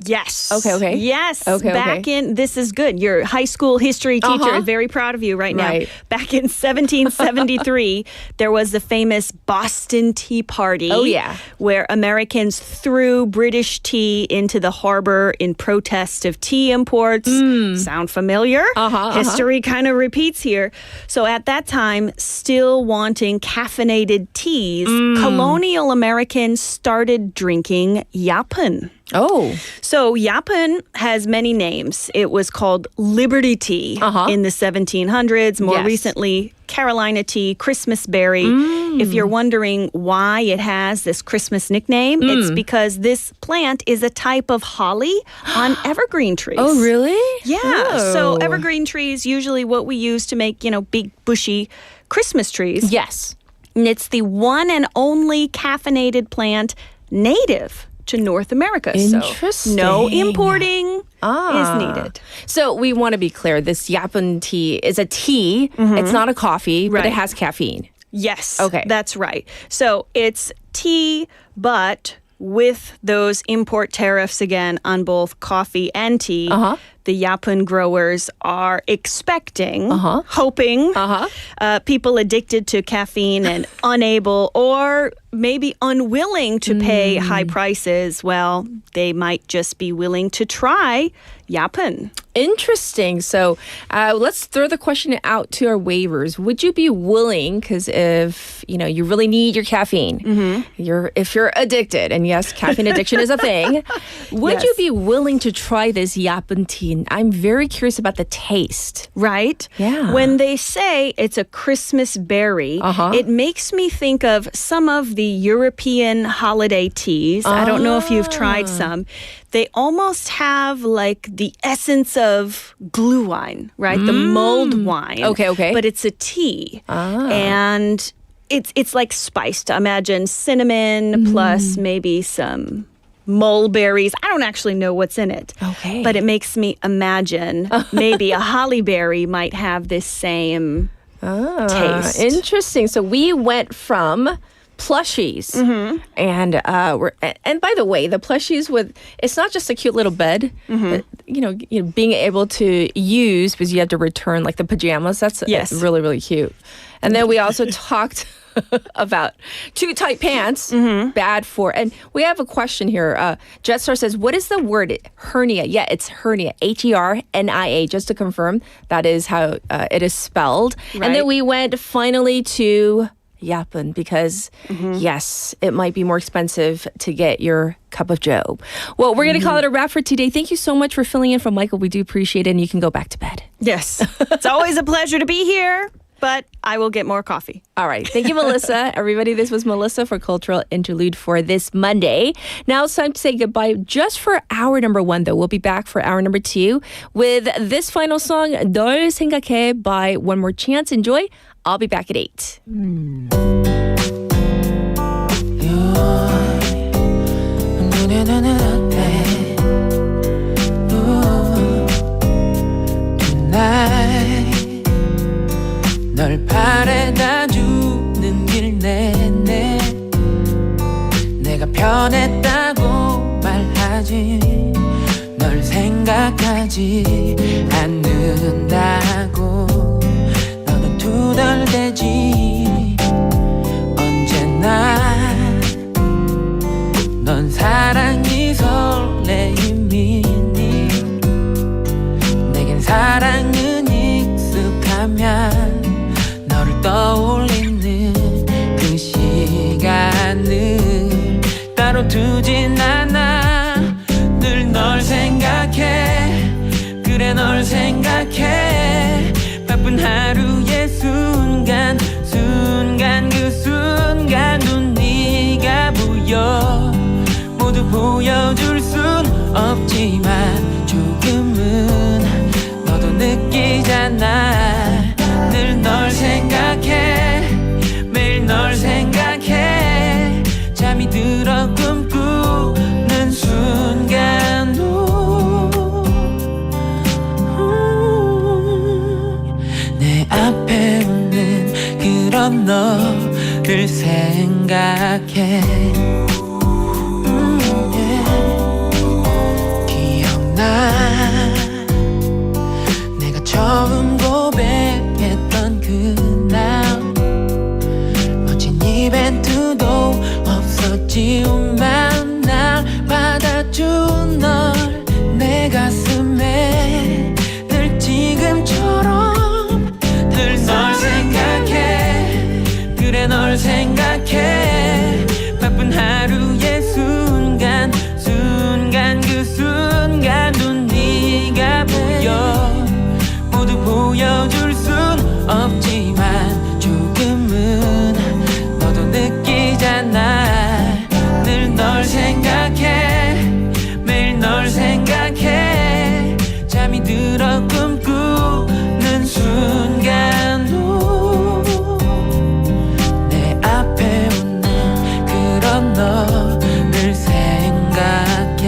Yes. Okay. Yes. Okay. Back in, this is good. Your high school history teacher is very proud of you right now. Back in 1773, there was the famous Boston Tea Party. Oh, yeah. Where Americans threw British tea into the harbor in protest of tea imports. Sound familiar? History kind of repeats here. So at that time, still wanting caffeinated teas, colonial Americans started drinking yapen. So yapen has many names. It was called Liberty Tea in the 1700s. More recently, Carolina tea, Christmas berry. If you're wondering why it has this Christmas nickname, it's because this plant is a type of holly on evergreen trees. Oh, really? Yeah. So evergreen trees, usually what we use to make, big bushy Christmas trees. Yes. And it's the one and only caffeinated plant native to North America. Interesting. So no importing is needed. So we want to be clear. This yapen tea is a tea. It's not a coffee, but it has caffeine. Yes. Okay. That's right. So it's tea, but with those import tariffs again on both coffee and tea, the yapen growers are expecting, hoping, people addicted to caffeine and unable or maybe unwilling to pay high prices, well, they might just be willing to try yapen. Interesting. So let's throw the question out to our waivers. Would you be willing, because if you really need your caffeine, if you're addicted, and yes, caffeine addiction is a thing, would you be willing to try this yapen tea? I'm very curious about the taste. Right? Yeah. When they say it's a Christmas berry, it makes me think of some of the European holiday teas. I don't know if you've tried some. They almost have like the essence of glue wine, right? The mulled wine. Okay. But it's a tea. And it's like spiced. Imagine cinnamon plus maybe some mulberries. I don't actually know what's in it. Okay. But it makes me imagine maybe a holly berry might have this same taste. Interesting. So we went from Plushies, and by the way, the Plushies it's not just a cute little bed, but, being able to use because you have to return like the pajamas. That's really, really cute. And then we also talked about too tight pants, bad for. And we have a question here. Jetstar says, "What is the word hernia?" Yeah, it's hernia, HERNIA. Just to confirm, that is how it is spelled. Right. And then we went finally to yapen because yes, it might be more expensive to get your cup of joe. Well, we're going to call it a wrap for today. Thank you so much for filling in for Michael. We do appreciate it, and you can go back to bed. Yes. It's always a pleasure to be here, but I will get more coffee. All right. Thank you, Melissa. Everybody, this was Melissa for Cultural Interlude for this Monday. Now it's time to say goodbye just for hour number 1, though. We'll be back for hour number 2 with this final song, 널 생각해 by One More Chance. Enjoy. I'll be back at 8. 널 바래다 주는 길 내내 편했다고 말하지 널 생각하지 않는다고 너는 투덜대지 언제나 넌 사랑이 설레임이니 내겐 사랑은 익숙하면 너를 떠올리는 그 시간을 따로 두진 않아 늘 널 생각해 그래 널 생각해 바쁜 하루의 순간 순간 그 순간 눈 네가 보여 모두 보여줄 순 없지만 조금은 너도 느끼잖아 늘 널 생각해 매일 널 생각해 잠이 들어 꿈꾸는 순간도 내 앞에 있는 그런 너를 생각해 기억나 내가 처음 고백했던 그날 멋진 이벤트도 없었지만 날 받아준 널 내 가슴에 늘 지금처럼 늘 널 생각해 그래 널 생각해 바쁜 하루의 순간 순간 그 순간 눈 네가 보여 모두 보여줄 순 없지만 조금은 너도 느끼잖아 늘 널 생각해 매일 널 생각해 잠이 들어 꿈꾸는 순간도 내 앞에 웃는 그런 너를 생각해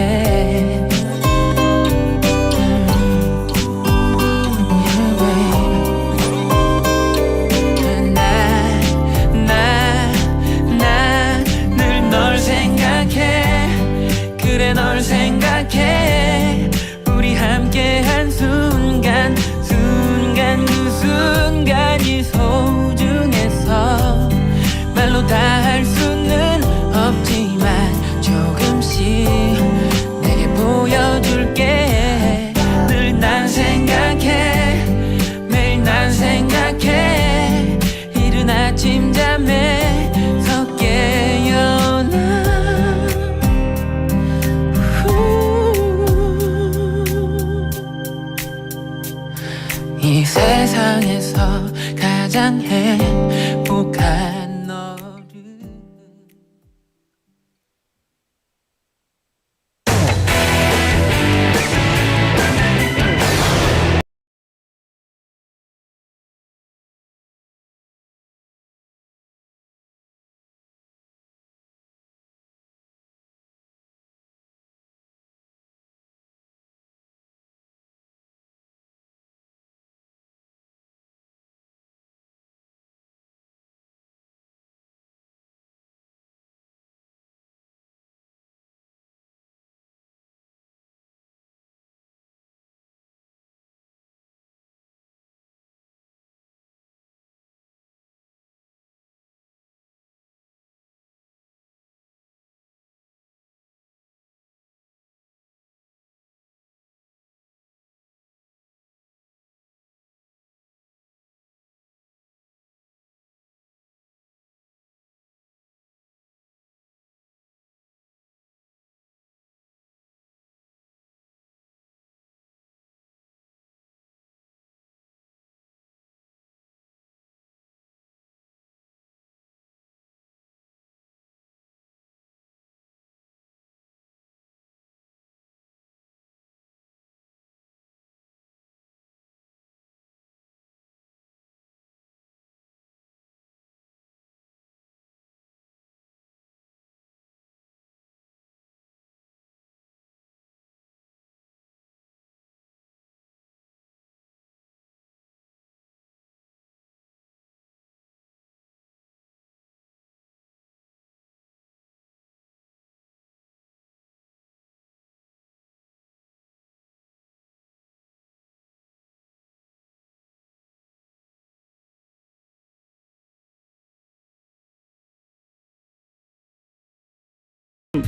늘 널 생각해 그래 널 생각해 우리 함께한 순간 순간 그 순간이 소중해서 말로 다 할 수는 없지만 조금씩 내게 보여줄게 늘 난 생각해 매일 난 생각해 이른 아침 잠에서 깨어나 이 세상에서 가장 행복한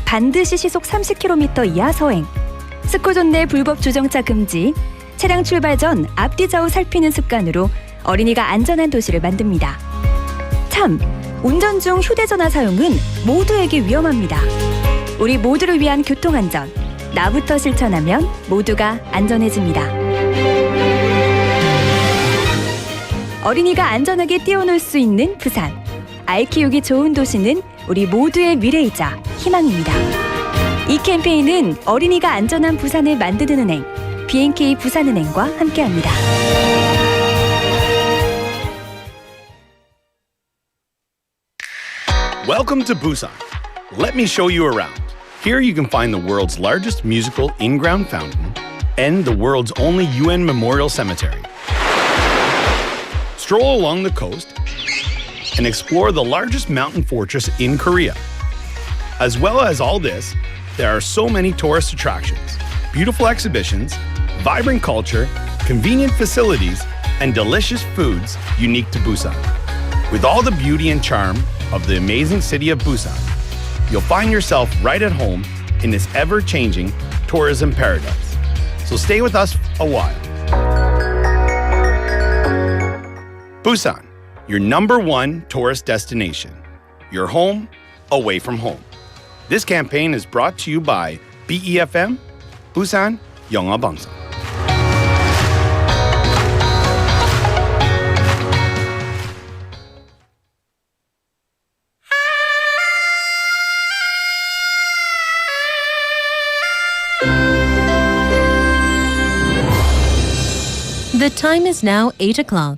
반드시 시속 30km 이하 서행, 스코존 내 불법 주정차 금지, 차량 출발 전 앞뒤 좌우 살피는 습관으로 어린이가 안전한 도시를 만듭니다. 참, 운전 중 휴대전화 사용은 모두에게 위험합니다. 우리 모두를 위한 교통안전, 나부터 실천하면 모두가 안전해집니다. 어린이가 안전하게 뛰어놀 수 있는 부산. 아이 키우기 좋은 도시는 우리 모두의 미래이자 희망입니다. 이 캠페인은 어린이가 안전한 부산을 만드는 은행, B&K 부산은행과 함께합니다. Welcome to Busan. Let me show you around. Here you can find the world's largest musical in-ground fountain and the world's only UN memorial cemetery. Stroll along the coast and explore the largest mountain fortress in Korea. As well as all this, there are so many tourist attractions, beautiful exhibitions, vibrant culture, convenient facilities, and delicious foods unique to Busan. With all the beauty and charm of the amazing city of Busan, you'll find yourself right at home in this ever-changing tourism paradise. So stay with us a while. Busan, your #1 tourist destination. Your home, away from home. This campaign is brought to you by BEFM, Busan 영어방송. The time is now 8 o'clock.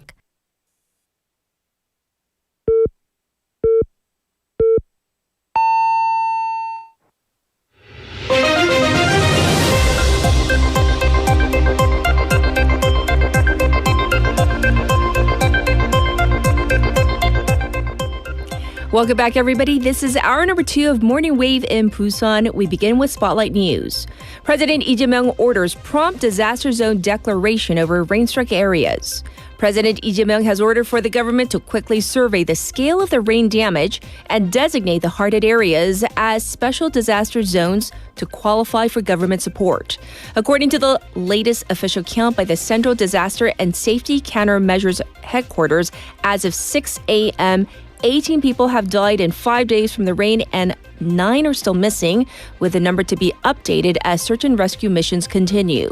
Welcome back, everybody. This is hour number 2 of Morning Wave in Busan. We begin with Spotlight News. President Lee Jae-myung orders prompt disaster zone declaration over rain-struck areas. President Lee Jae-myung has ordered for the government to quickly survey the scale of the rain damage and designate the hard-hit areas as special disaster zones to qualify for government support. According to the latest official count by the Central Disaster and Safety Countermeasures Headquarters, as of 6 a.m., 18 people have died in 5 days from the rain and 9 are still missing, with the number to be updated as search and rescue missions continue.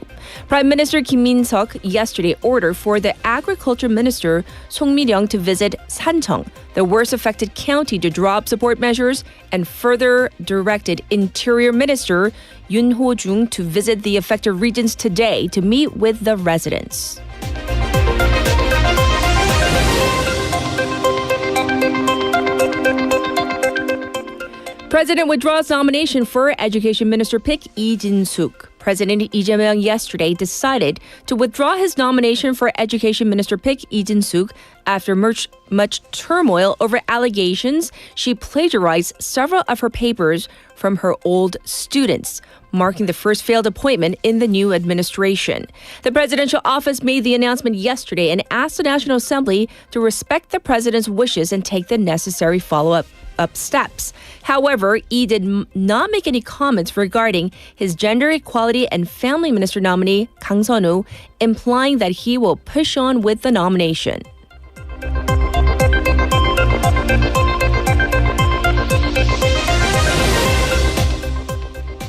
Prime Minister Kim Min-seok yesterday ordered for the Agriculture Minister Song Mi-ryung to visit Sancheong, the worst affected county, to draw up support measures, and further directed Interior Minister Yoon Ho-jung to visit the affected regions today to meet with the residents. President withdraws nomination for Education Minister pick Lee Jin-suk. President Lee Jae-myung yesterday decided to withdraw his nomination for Education Minister pick Lee Jin-suk after much turmoil over allegations she plagiarized several of her papers from her old students, marking the first failed appointment in the new administration. The presidential office made the announcement yesterday and asked the National Assembly to respect the president's wishes and take the necessary follow-up steps. However, Lee did not make any comments regarding his gender equality and family minister nominee, Kang Sun-woo, implying that he will push on with the nomination.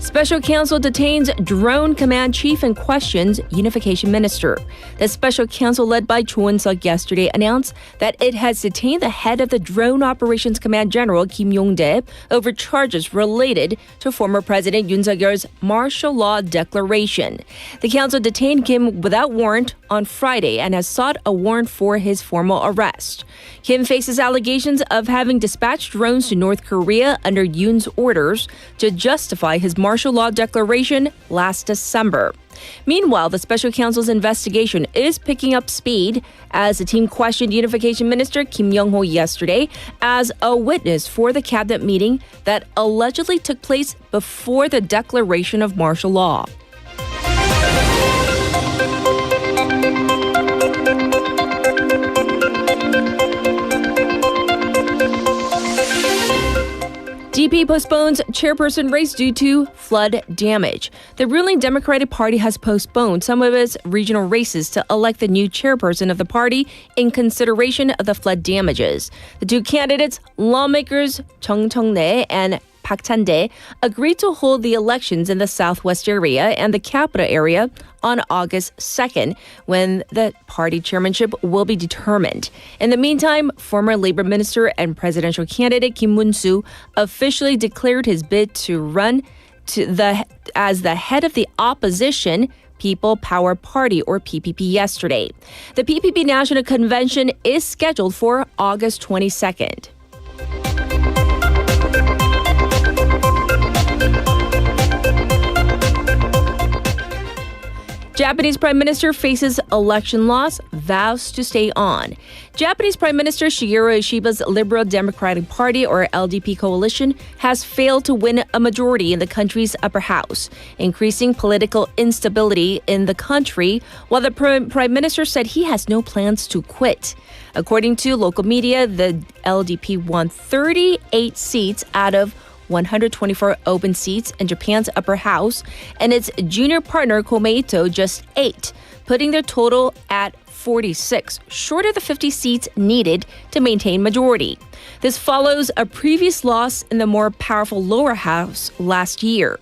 Special counsel detains drone command chief and questions unification minister. The special counsel led by Cho Eun-seok yesterday announced that it has detained the head of the drone operations command general Kim Yong-dae over charges related to former President Yoon Suk-yeol's martial law declaration. The council detained Kim without warrant on Friday and has sought a warrant for his formal arrest. Kim faces allegations of having dispatched drones to North Korea under Yoon's orders to justify his martial law declaration last December. Meanwhile, the special counsel's investigation is picking up speed as the team questioned Unification Minister Kim Young-ho yesterday as a witness for the cabinet meeting that allegedly took place before the declaration of martial law. LDP postpones chairperson race due to flood damage. The ruling Democratic Party has postponed some of its regional races to elect the new chairperson of the party in consideration of the flood damages. The two candidates, lawmakers Chung Chong-nae and Park Chan-dae, agreed to hold the elections in the southwest area and the capital area on August 2nd, when the party chairmanship will be determined. In the meantime, former labor minister and presidential candidate Kim Moon-soo officially declared his bid to run as the head of the opposition People Power Party, or PPP, yesterday. The PPP National Convention is scheduled for August 22nd. Japanese Prime Minister faces election loss, vows to stay on. Japanese Prime Minister Shigeru Ishiba's Liberal Democratic Party, or LDP coalition, has failed to win a majority in the country's upper house, increasing political instability in the country, while the Prime Minister said he has no plans to quit. According to local media, the LDP won 38 seats out of 124 open seats in Japan's upper house, and its junior partner Komeito just 8, putting their total at 46, short of the 50 seats needed to maintain majority. This follows a previous loss in the more powerful lower house last year.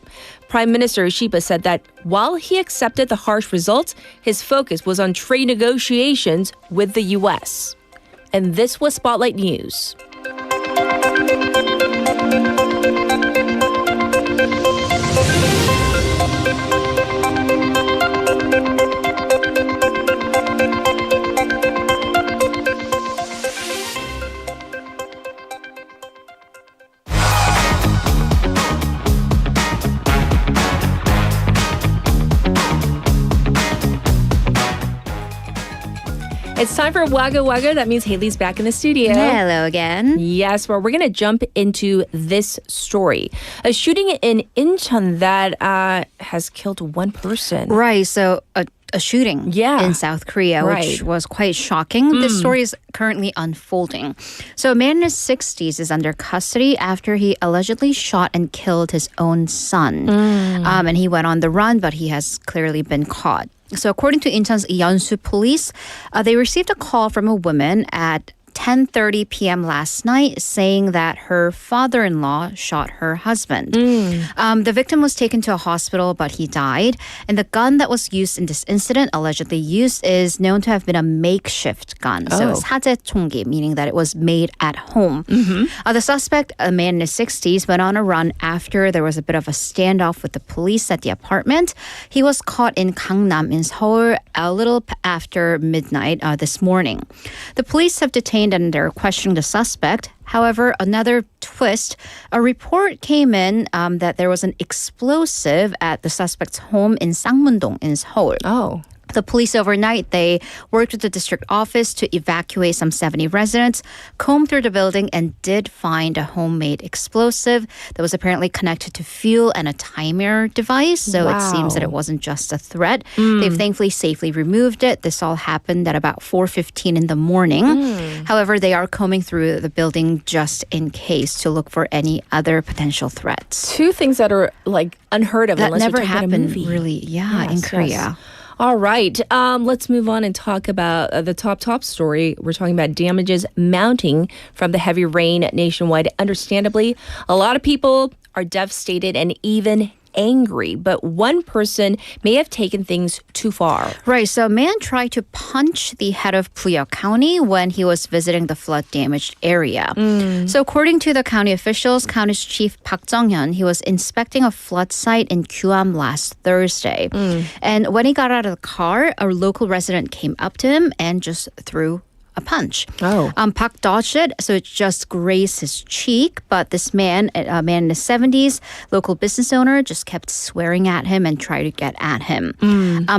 Prime Minister Ishiba said that while he accepted the harsh results, his focus was on trade negotiations with the U.S. And this was Spotlight News. It's time for Wa글와글. That means Haley's back in the studio. Hello again. Yes, well, we're going to jump into this story. A shooting in Incheon that has killed one person. Right, so a shooting in South Korea, which was quite shocking. This story is currently unfolding. So a man in his 60s is under custody after he allegedly shot and killed his own son. And he went on the run, but he has clearly been caught. So according to Incheon's Yeonsu police, they received a call from a woman at 10:30 p.m. last night saying that her father-in-law shot her husband. The victim was taken to a hospital, but he died. And the gun that was used in this incident, allegedly used, is known to have been a makeshift gun. So 사제 총기, meaning that it was made at home. The suspect, a man in his 60s, went on a run after there was a bit of a standoff with the police at the apartment. He was caught in Gangnam in Seoul a little after midnight this morning. The police have detained and they're questioning the suspect. However, another twist, a report came in that there was an explosive at the suspect's home in Sangmun-dong in Seoul. The police overnight, they worked with the district office to evacuate some 70 residents, combed through the building, and did find a homemade explosive that was apparently connected to fuel and a timer device. So it seems that it wasn't just a threat. They've thankfully safely removed it. This all happened at about 4:15 in the morning. However, they are combing through the building just in case to look for any other potential threats. Two things that are like unheard of that unless never you're talking happened a movie. really, in Korea. All right, let's move on and talk about the top story. We're talking about damages mounting from the heavy rain nationwide. Understandably, a lot of people are devastated and even angry, but one person may have taken things too far. Right, so a man tried to punch the head of Buyo County when he was visiting the flood-damaged area. So according to the county officials, county's chief Park Jung-hyun, he was inspecting a flood site in Guam last Thursday. And when he got out of the car, a local resident came up to him and just threw a punch. Park dodged it, so it just grazed his cheek. But this man, a man in his 70s, local business owner, just kept swearing at him and tried to get at him.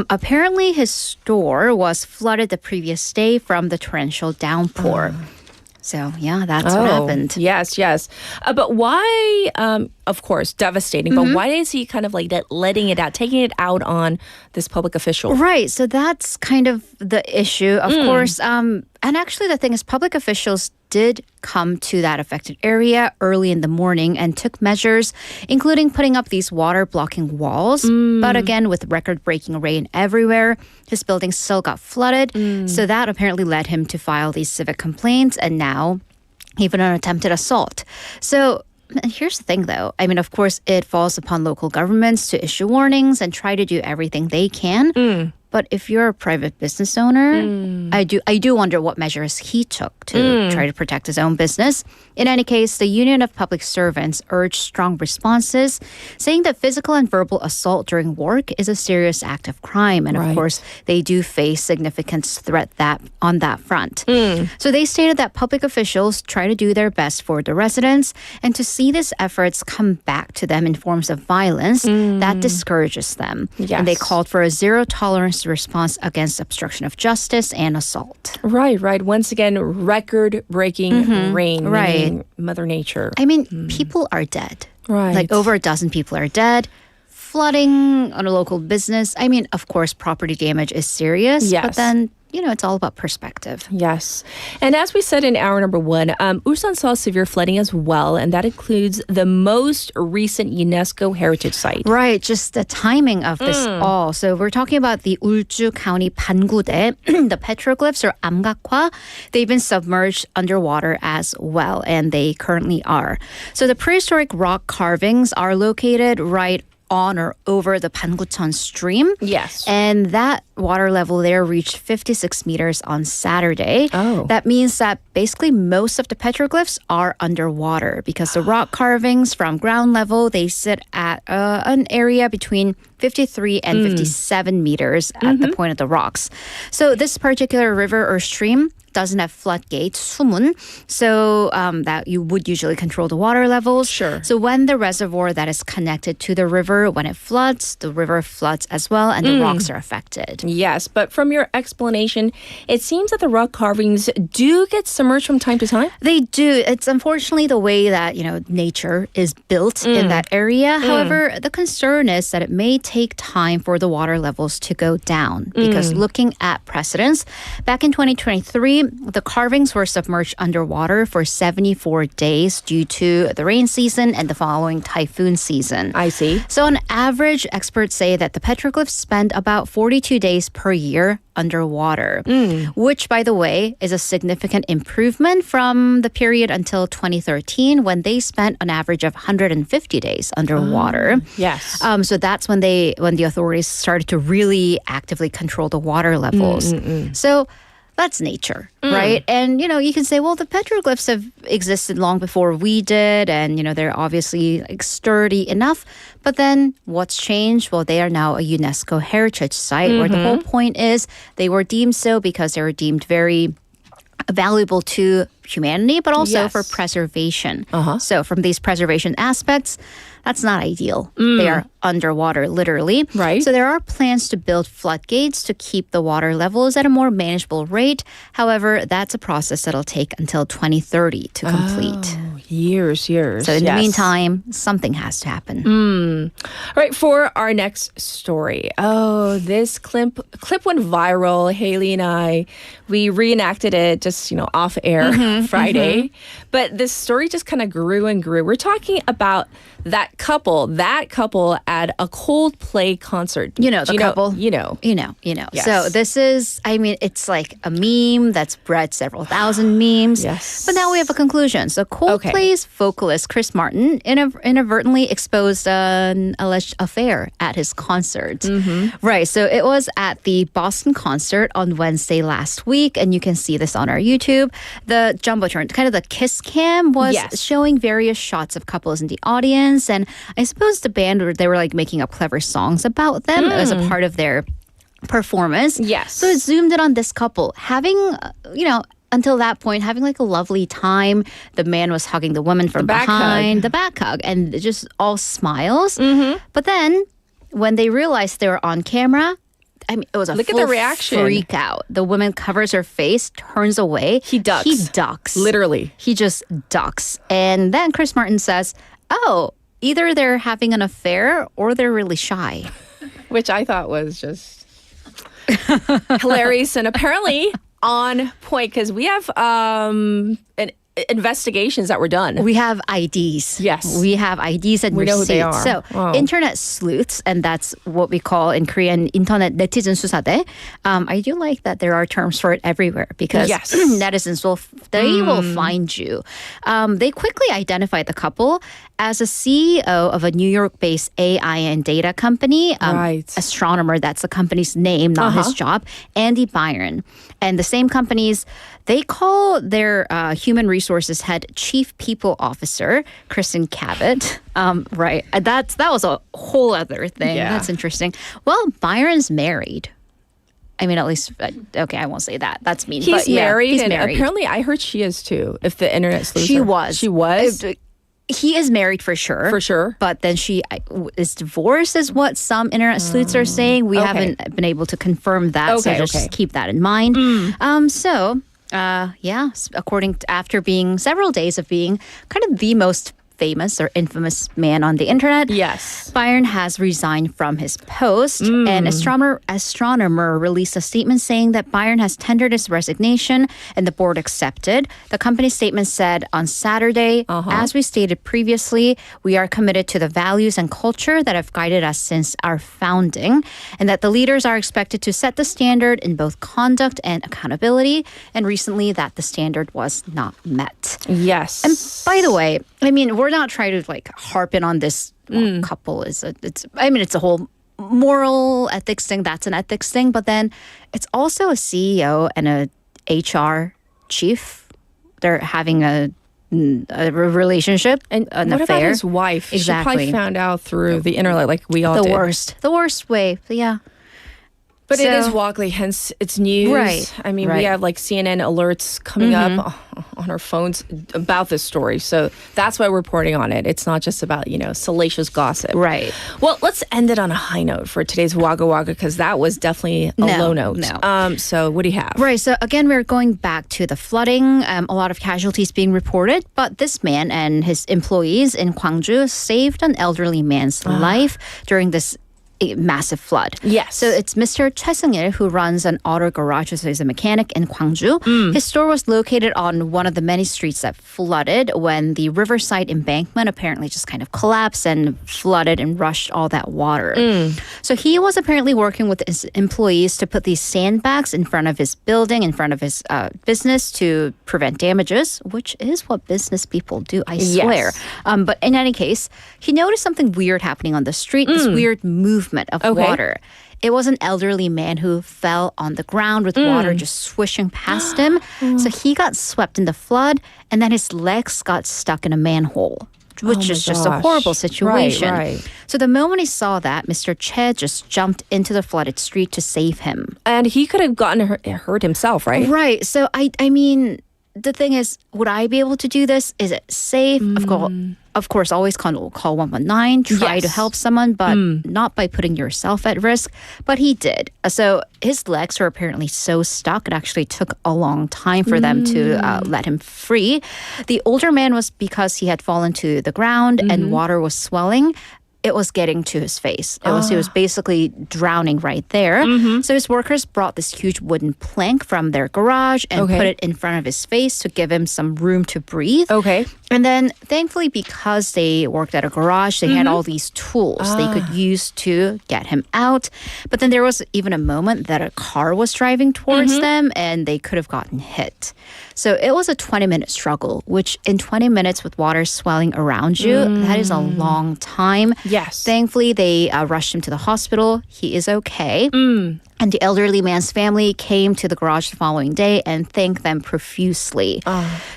Apparently, his store was flooded the previous day from the torrential downpour. So, yeah, that's what happened. Yes. But why of course, devastating. But why is he kind of like that, letting it out, taking it out on this public official? Right. So that's kind of the issue, of course. And actually, the thing is, public officials did come to that affected area early in the morning and took measures, including putting up these water-blocking walls. But again, with record-breaking rain everywhere, his building still got flooded. So that apparently led him to file these civic complaints, and now even an attempted assault. So here's the thing, though. I mean, of course, it falls upon local governments to issue warnings and try to do everything they can. But if you're a private business owner, I do wonder what measures he took to try to protect his own business. In any case, the Union of Public Servants urged strong responses, saying that physical and verbal assault during work is a serious act of crime. And of course, they do face significant threat on that front. So they stated that public officials try to do their best for the residents, and to see these efforts come back to them in forms of violence, that discourages them. And they called for a zero-tolerance response against obstruction of justice and assault. Right. Once again, record-breaking rain. Right. Mother Nature. I mean, people are dead. Right. Like over a dozen people are dead. Flooding on a local business. I mean, of course, property damage is serious. But then, it's all about perspective. Yes. And as we said in hour number 1, Ulsan saw severe flooding as well, and that includes the most recent UNESCO heritage site. Right. Just the timing of this all. So we're talking about the Ulju County Pangudae, the petroglyphs or amgakwa. They've been submerged underwater as well, and they currently are. So the prehistoric rock carvings are located right on or over the Pangucheon stream. Yes. And that water level there reached 56 meters on Saturday. Oh. That means that basically most of the petroglyphs are underwater because the rock carvings from ground level, they sit at an area between 53 and 57 meters at the point of the rocks. So this particular river or stream doesn't have floodgates, 수문, so that you would usually control the water levels. Sure. So when the reservoir that is connected to the river, when it floods, the river floods as well, and the rocks are affected. Yes, but from your explanation, it seems that the rock carvings do get submerged from time to time? They do. It's unfortunately the way that, nature is built in that area. However, the concern is that it may take time for the water levels to go down because looking at precedents, back in 2023, the carvings were submerged underwater for 74 days due to the rain season and the following typhoon season. I see. So on average, experts say that the petroglyphs spend about 42 days per year underwater, which, by the way, is a significant improvement from the period until 2013 when they spent an average of 150 days underwater. Yes. So that's when the authorities started to really actively control the water levels. So that's nature, right? And, you can say, well, the petroglyphs have existed long before we did, and, they're obviously sturdy enough. But then what's changed? Well, they are now a UNESCO heritage site where the whole point is they were deemed so because they were deemed very valuable to humanity, but also for preservation. So from these preservation aspects, that's not ideal. They are underwater, literally. Right. So there are plans to build floodgates to keep the water levels at a more manageable rate. However, that's a process that'll take until 2030 to complete. Years. So in the meantime, something has to happen. All right, for our next story. Oh, this clip went viral. Haley and I, we reenacted it just, off air Friday. But this story just kind of grew and grew. We're talking about that couple at a Coldplay concert. The couple. Yes. So this is, it's like a meme that's bred several thousand memes. Yes. But now we have a conclusion. So Coldplay's vocalist Chris Martin inadvertently exposed an alleged affair at his concert. Right. So it was at the Boston concert on Wednesday last week, and you can see this on our YouTube. The Jumbotron, kind of the kiss cam, was showing various shots of couples in the audience. And I suppose the band, they were like making up clever songs about them as a part of their performance. Yes. So it zoomed in on this couple having, until that point, having like a lovely time. The man was hugging the woman from behind, the back hug, and just all smiles. But then when they realized they were on camera, it was a Look full at the reaction. freak out. The woman covers her face, turns away. He ducks. He ducks. Literally. He just ducks. And then Chris Martin says, "Oh, either they're having an affair or they're really shy. Which I thought was just hilarious and apparently on point because we have investigations that were done. We have IDs. Yes. We have IDs and we receipts. know who they are. So Wow. internet sleuths, and that's what we call in Korean internet netizen 수사대. I do like that there are terms for it everywhere because Yes. netizens will find you. They quickly identified the couple as a CEO of a New York-based AI and data company. Right. Astronomer, that's the company's name, not his job. Andy Byron. And the same companies, they call their human resources head chief people officer, Kristen Cabot. Right. That was a whole other thing. Yeah. That's interesting. Well, Byron's married. I mean, at least, okay, I won't say that. That's mean. He's but yeah, married, he's and married. apparently I heard she is too. If the internet sleuths She are- was. She was? He is married for sure. For sure. But then she is divorced is what some internet sleuths are saying. We Okay. haven't been able to confirm that. Okay, so just okay. keep that in mind. According to after being several days of being kind of the most famous or infamous man on the internet. Yes. Byron has resigned from his post. An astronomer released a statement saying that Byron has tendered his resignation and the board accepted. The company's statement said on Saturday, as we stated previously, we are committed to the values and culture that have guided us since our founding, and that the leaders are expected to set the standard in both conduct and accountability. And recently that the standard was not met. Yes. And by the way, I mean, we're not trying to like harp in on this couple. It's a whole moral ethics thing. That's an ethics thing. But then it's also a CEO and a HR chief. They're having a relationship and an what affair. about his wife? Exactly. She probably found out through the internet like we all the did. worst way. Yeah. But it is So- wobbly, hence it's news. Right, I mean, right. we have like CNN alerts coming up on our phones about this story. So that's why we're reporting on it. It's not just about, salacious gossip. Right. Well, let's end it on a high note for today's Wagga Wagga because that was definitely a low note. No. So what do you have? Right. So again, we're going back to the flooding. A lot of casualties being reported, but this man and his employees in Gwangju saved an elderly man's life during this massive flood. Yes. So it's Mr. Choi Seung-il who runs an auto garage. So he's a mechanic in Gwangju. His store was located on one of the many streets that flooded when the riverside embankment apparently just kind of collapsed and flooded and rushed all that water. So he was apparently working with his employees to put these sandbags in front of his building, in front of his business to prevent damages, which is what business people do, I swear. Yes. But in any case, he noticed something weird happening on the street, this weird movement of water. It was an elderly man who fell on the ground with water just swishing past him. So he got swept in the flood, and then his legs got stuck in a manhole, which is just a horrible situation. Right. So the moment he saw that, Mr. Che just jumped into the flooded street to save him. And he could have gotten hurt himself, right? Right. So I mean, the thing is, would I be able to do this? Is it safe? Of course, always call 119, try to help someone, but not by putting yourself at risk. But he did. So his legs were apparently so stuck, it actually took a long time for them to let him free. The older man was because he had fallen to the ground and water was swelling. It was getting to his face. He was basically drowning right there. So his workers brought this huge wooden plank from their garage and put it in front of his face to give him some room to breathe. Okay. And then thankfully, because they worked at a garage, they had all these tools they could use to get him out. But then there was even a moment that a car was driving towards them and they could have gotten hit. So it was a 20-minute struggle, which in 20 minutes with water swelling around you, that is a long time. Yes. Thankfully, they rushed him to the hospital. He is okay. And the elderly man's family came to the garage the following day and thanked them profusely.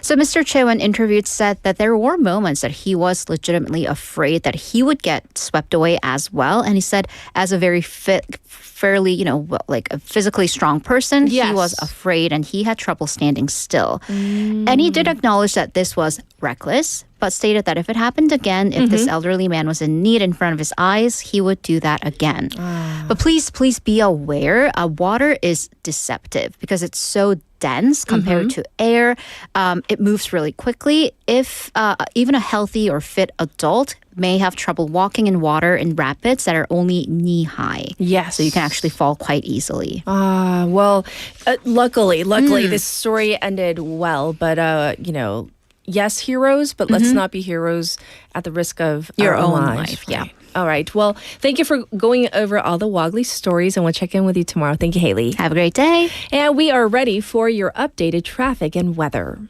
So Mr. Che, when interviewed, said that there were moments that he was legitimately afraid that he would get swept away as well. And he said, as a very fairly, like a physically strong person, he was afraid and he had trouble standing still. And he did acknowledge that this was reckless, but stated that if it happened again, if this elderly man was in need in front of his eyes, he would do that again. But please be aware, water is deceptive because it's so dense compared to air. It moves really quickly. If even a healthy or fit adult may have trouble walking in water in rapids that are only knee-high. Yes. So you can actually fall quite easily. Luckily, this story ended well. But, yes, heroes, but let's not be heroes at the risk of Your our own life. Yeah. All right. Well, thank you for going over all the Woggly stories, and we'll check in with you tomorrow. Thank you, Haley. Have a great day. And we are ready for your updated traffic and weather.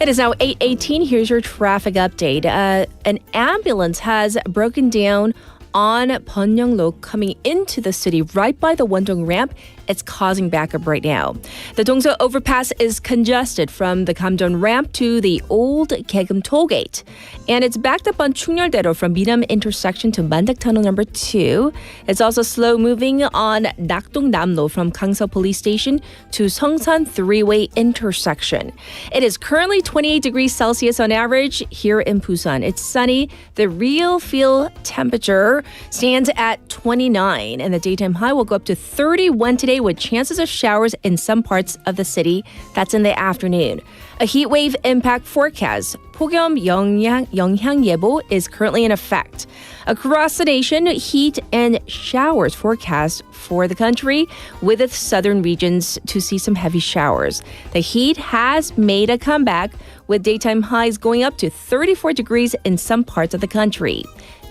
It is now 8:18. Here's your traffic update. An ambulance has broken down on Byeongyang coming into the city right by the Wondong ramp. It's causing backup right now. The Dongso overpass is congested from the Kamdong ramp to the old Gaegeum tollgate. And it's backed up on Chungnyeol-daero from Minam intersection to Mandak Tunnel number 2. It's also slow moving on Nakdong-namlo from Gangseo Police Station to Seongsan three-way intersection. It is currently 28 degrees Celsius on average here in Busan. It's sunny. The real feel temperature stands at 29, and the daytime high will go up to 31 today with chances of showers in some parts of the city. That's in the afternoon. A heat wave impact forecast, 폭염 영향예보, is currently in effect. Across the nation, heat and showers forecast for the country, with its southern regions to see some heavy showers. The heat has made a comeback, with daytime highs going up to 34 degrees in some parts of the country.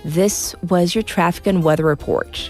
This was your traffic and weather report.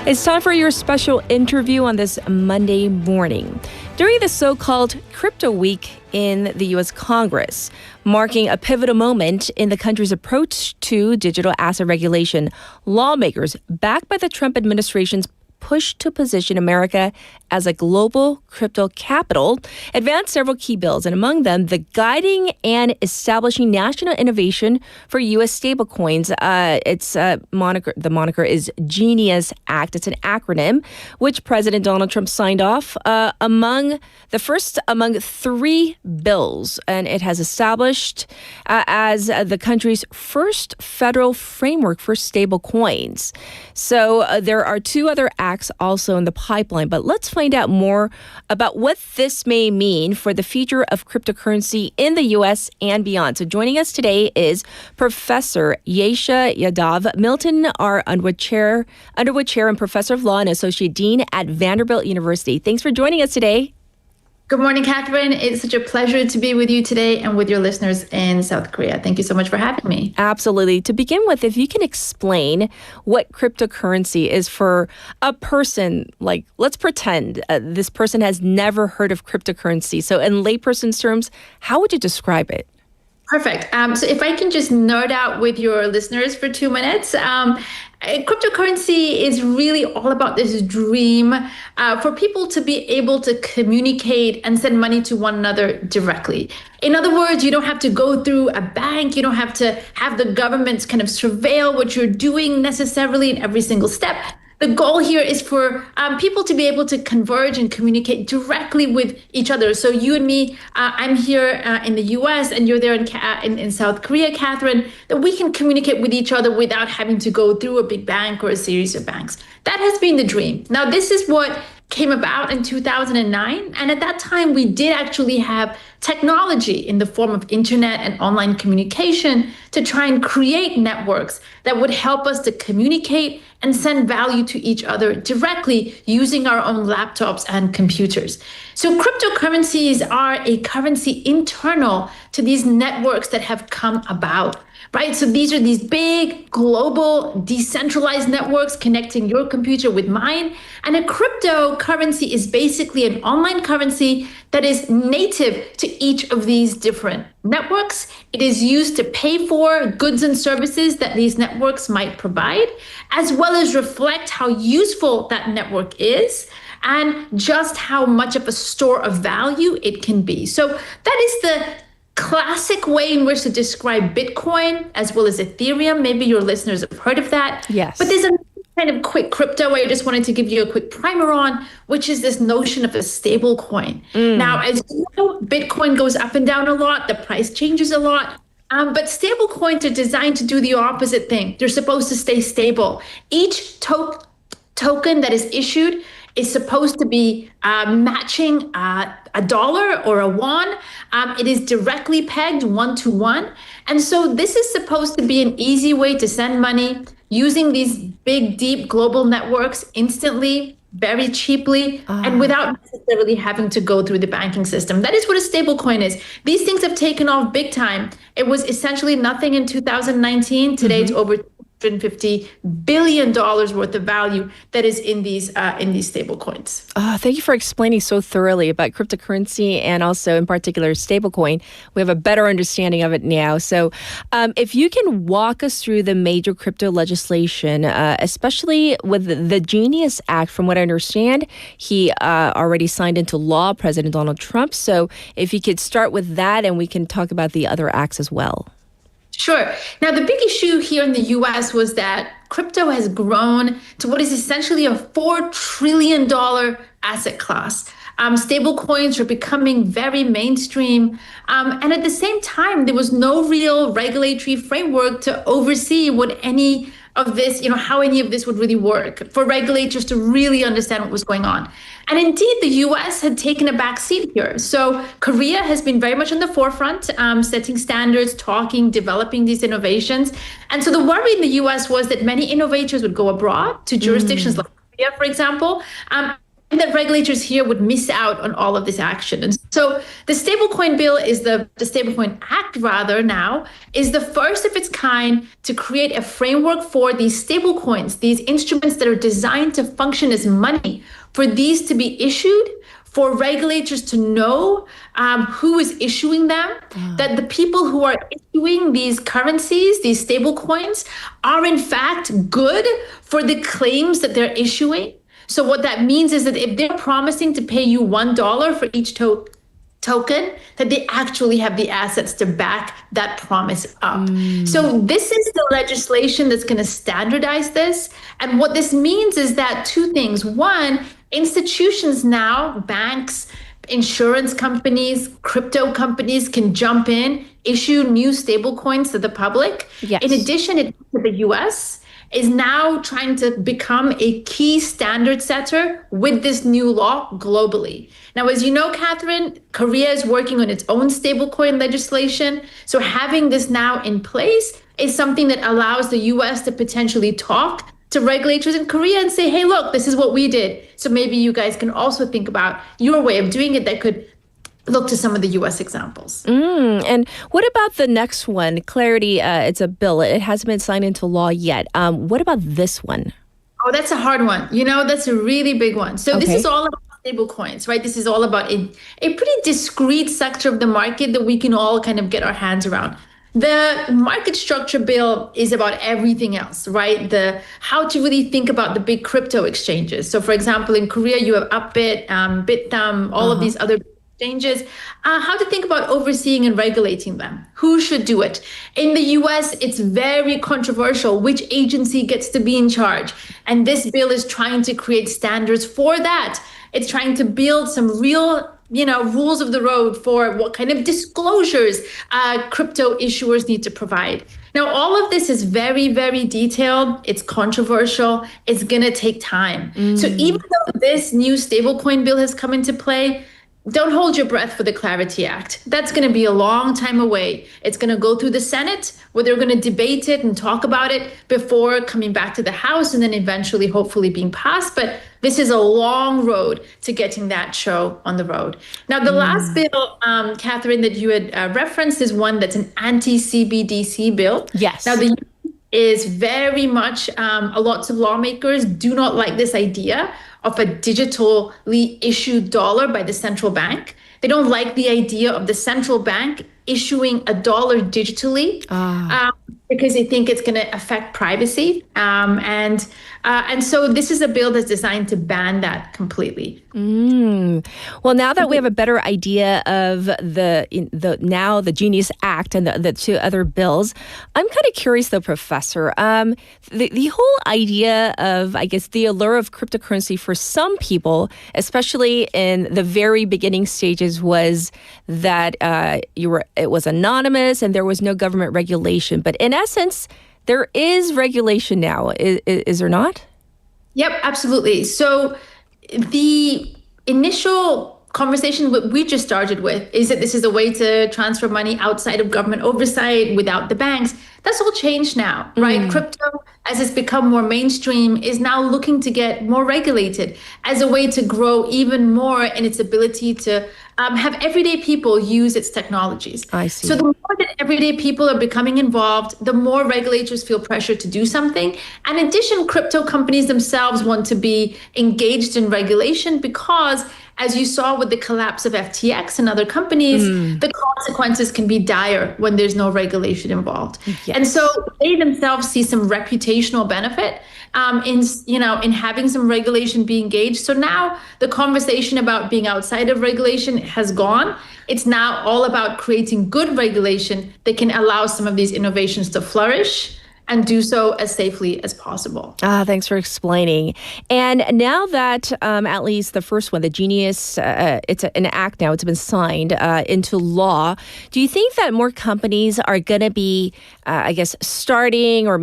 It's time for your special interview on this Monday morning. During the so-called Crypto Week in the U.S. Congress, marking a pivotal moment in the country's approach to digital asset regulation, lawmakers, backed by the Trump administration's push to position America as a global crypto capital, advanced several key bills, and among them, the Guiding and Establishing National Innovation for U.S. Stablecoins. The moniker is GENIUS Act. It's an acronym, which President Donald Trump signed off among three bills, and it has established as the country's first federal framework for stablecoins. So there are two other acts also in the pipeline, but let's find out more about what this may mean for the future of cryptocurrency in the U.S. and beyond. So joining us today is Professor Yesha Yadav Milton, our Underwood Chair and Professor of Law and Associate Dean at Vanderbilt University. Thanks for joining us today. Good morning, Catherine. It's such a pleasure to be with you today and with your listeners in South Korea. Thank you so much for having me. Absolutely. To begin with, if you can explain what cryptocurrency is for a person, like let's pretend this person has never heard of cryptocurrency. So in layperson's terms, how would you describe it? Perfect. So if I can just nerd out with your listeners for 2 minutes. Cryptocurrency is really all about this dream for people to be able to communicate and send money to one another directly. In other words, you don't have to go through a bank. You don't have to have the governments kind of surveil what you're doing necessarily in every single step. The goal here is for people to be able to converge and communicate directly with each other. So you and me, I'm here in the U.S. and you're there in South Korea, Catherine, that we can communicate with each other without having to go through a big bank or a series of banks. That has been the dream. Now, this is what came about in 2009. And at that time, we did actually have technology in the form of internet and online communication to try and create networks that would help us to communicate and send value to each other directly using our own laptops and computers. So cryptocurrencies are a currency internal to these networks that have come about. Right? So these are these big, global, decentralized networks connecting your computer with mine. And a cryptocurrency is basically an online currency that is native to each of these different networks. It is used to pay for goods and services that these networks might provide, as well as reflect how useful that network is and just how much of a store of value it can be. So that is the classic way in which to describe Bitcoin as well as Ethereum. Maybe your listeners have heard of that. Yes. But there's a kind of quick crypto I just wanted to give you a quick primer on, which is this notion of a stable coin. Now, as you know, Bitcoin goes up and down a lot. The price changes a lot. But stable coins are designed to do the opposite thing. They're supposed to stay stable. Each token that is issued is supposed to be matching a dollar or a won. It is directly pegged 1-to-1. And so this is supposed to be an easy way to send money using these big, deep global networks instantly, very cheaply, and without necessarily having to go through the banking system. That is what a stable coin is. These things have taken off big time. It was essentially nothing in 2019. Today it's over $150 billion worth of value that is in these stable coins. Thank you for explaining so thoroughly about cryptocurrency and also in particular stablecoin. We have a better understanding of it now. So if you can walk us through the major crypto legislation, especially with the Genius Act, from what I understand, he already signed into law, President Donald Trump. So if you could start with that and we can talk about the other acts as well. Sure. Now, the big issue here in the US was that crypto has grown to what is essentially a $4 trillion asset class. Stable coins are becoming very mainstream. And at the same time, there was no real regulatory framework to oversee what any of this, how any of this would really work, for regulators to really understand what was going on. And indeed, the US had taken a back seat here. So Korea has been very much on the forefront, setting standards, developing these innovations. And so the worry in the US was that many innovators would go abroad to jurisdictions like Korea, for example, and that regulators here would miss out on all of this action. And so the stablecoin bill is the stablecoin act rather now is the first of its kind to create a framework for these stablecoins, these instruments that are designed to function as money, for these to be issued, for regulators to know who is issuing them, that the people who are issuing these currencies, these stablecoins, are in fact good for the claims that they're issuing. So what that means is that if they're promising to pay you $1 for each token, that they actually have the assets to back that promise up. So this is the legislation that's going to standardize this. And what this means is that two things. One, institutions now, banks, insurance companies, crypto companies can jump in, issue new stable coins to the public. Yes. In addition, the US is now trying to become a key standard setter with this new law globally. Now, as you know, Catherine, Korea is working on its own stablecoin legislation. So having this now in place is something that allows the US to potentially talk to regulators in Korea and say, hey, look, this is what we did. So maybe you guys can also think about your way of doing it that could look to some of the U.S. examples. And what about the next one? Clarity, it's a bill. It hasn't been signed into law yet. What about this one? Oh, that's a hard one. That's a really big one. So This is all about stable coins, right? This is all about a pretty discrete sector of the market that we can all kind of get our hands around. The market structure bill is about everything else, right? How to really think about the big crypto exchanges. So for example, in Korea, you have Upbit, Bitdam, all of these other exchanges, how to think about overseeing and regulating them. Who should do it? In the US, it's very controversial which agency gets to be in charge. And this bill is trying to create standards for that. It's trying to build some real rules of the road for what kind of disclosures crypto issuers need to provide. Now, all of this is very, very detailed. It's controversial. It's going to take time. So even though this new stablecoin bill has come into play, don't hold your breath for the Clarity Act. That's going to be a long time away. It's going to go through the Senate, where they're going to debate it and talk about it before coming back to the House and then eventually, hopefully, being passed. But this is a long road to getting that show on the road. Now, the last bill, Catherine, that you had referenced is one that's an anti-CBDC bill. Yes. Now, the is very much, lots of lawmakers do not like this idea of a digitally issued dollar by the central bank. They don't like the idea of the central bank issuing $1 digitally because they think it's going to affect privacy. And so this is a bill that's designed to ban that completely. Well, now that we have a better idea of the Genius Act and the two other bills, I'm kind of curious though, Professor. The whole idea of, I guess, the allure of cryptocurrency for some people, especially in the very beginning stages, was that it was anonymous and there was no government regulation. But in essence, there is regulation now. Is there not? Yep, absolutely. So the initial conversation we just started with is that this is a way to transfer money outside of government oversight without the banks. That's all changed now, right? Crypto, as it's become more mainstream, is now looking to get more regulated as a way to grow even more in its ability to have everyday people use its technologies. I see. So the more that everyday people are becoming involved, the more regulators feel pressure to do something. And in addition, crypto companies themselves want to be engaged in regulation because, as you saw with the collapse of FTX and other companies, the consequences can be dire when there's no regulation involved. Yes. And so they themselves see some reputational benefit in having some regulation be engaged. So now the conversation about being outside of regulation has gone. It's now all about creating good regulation that can allow some of these innovations to flourish and do so as safely as possible. Thanks for explaining. And now that at least the first one, the Genius, it's an act now, it's been signed into law, do you think that more companies are going to be, starting or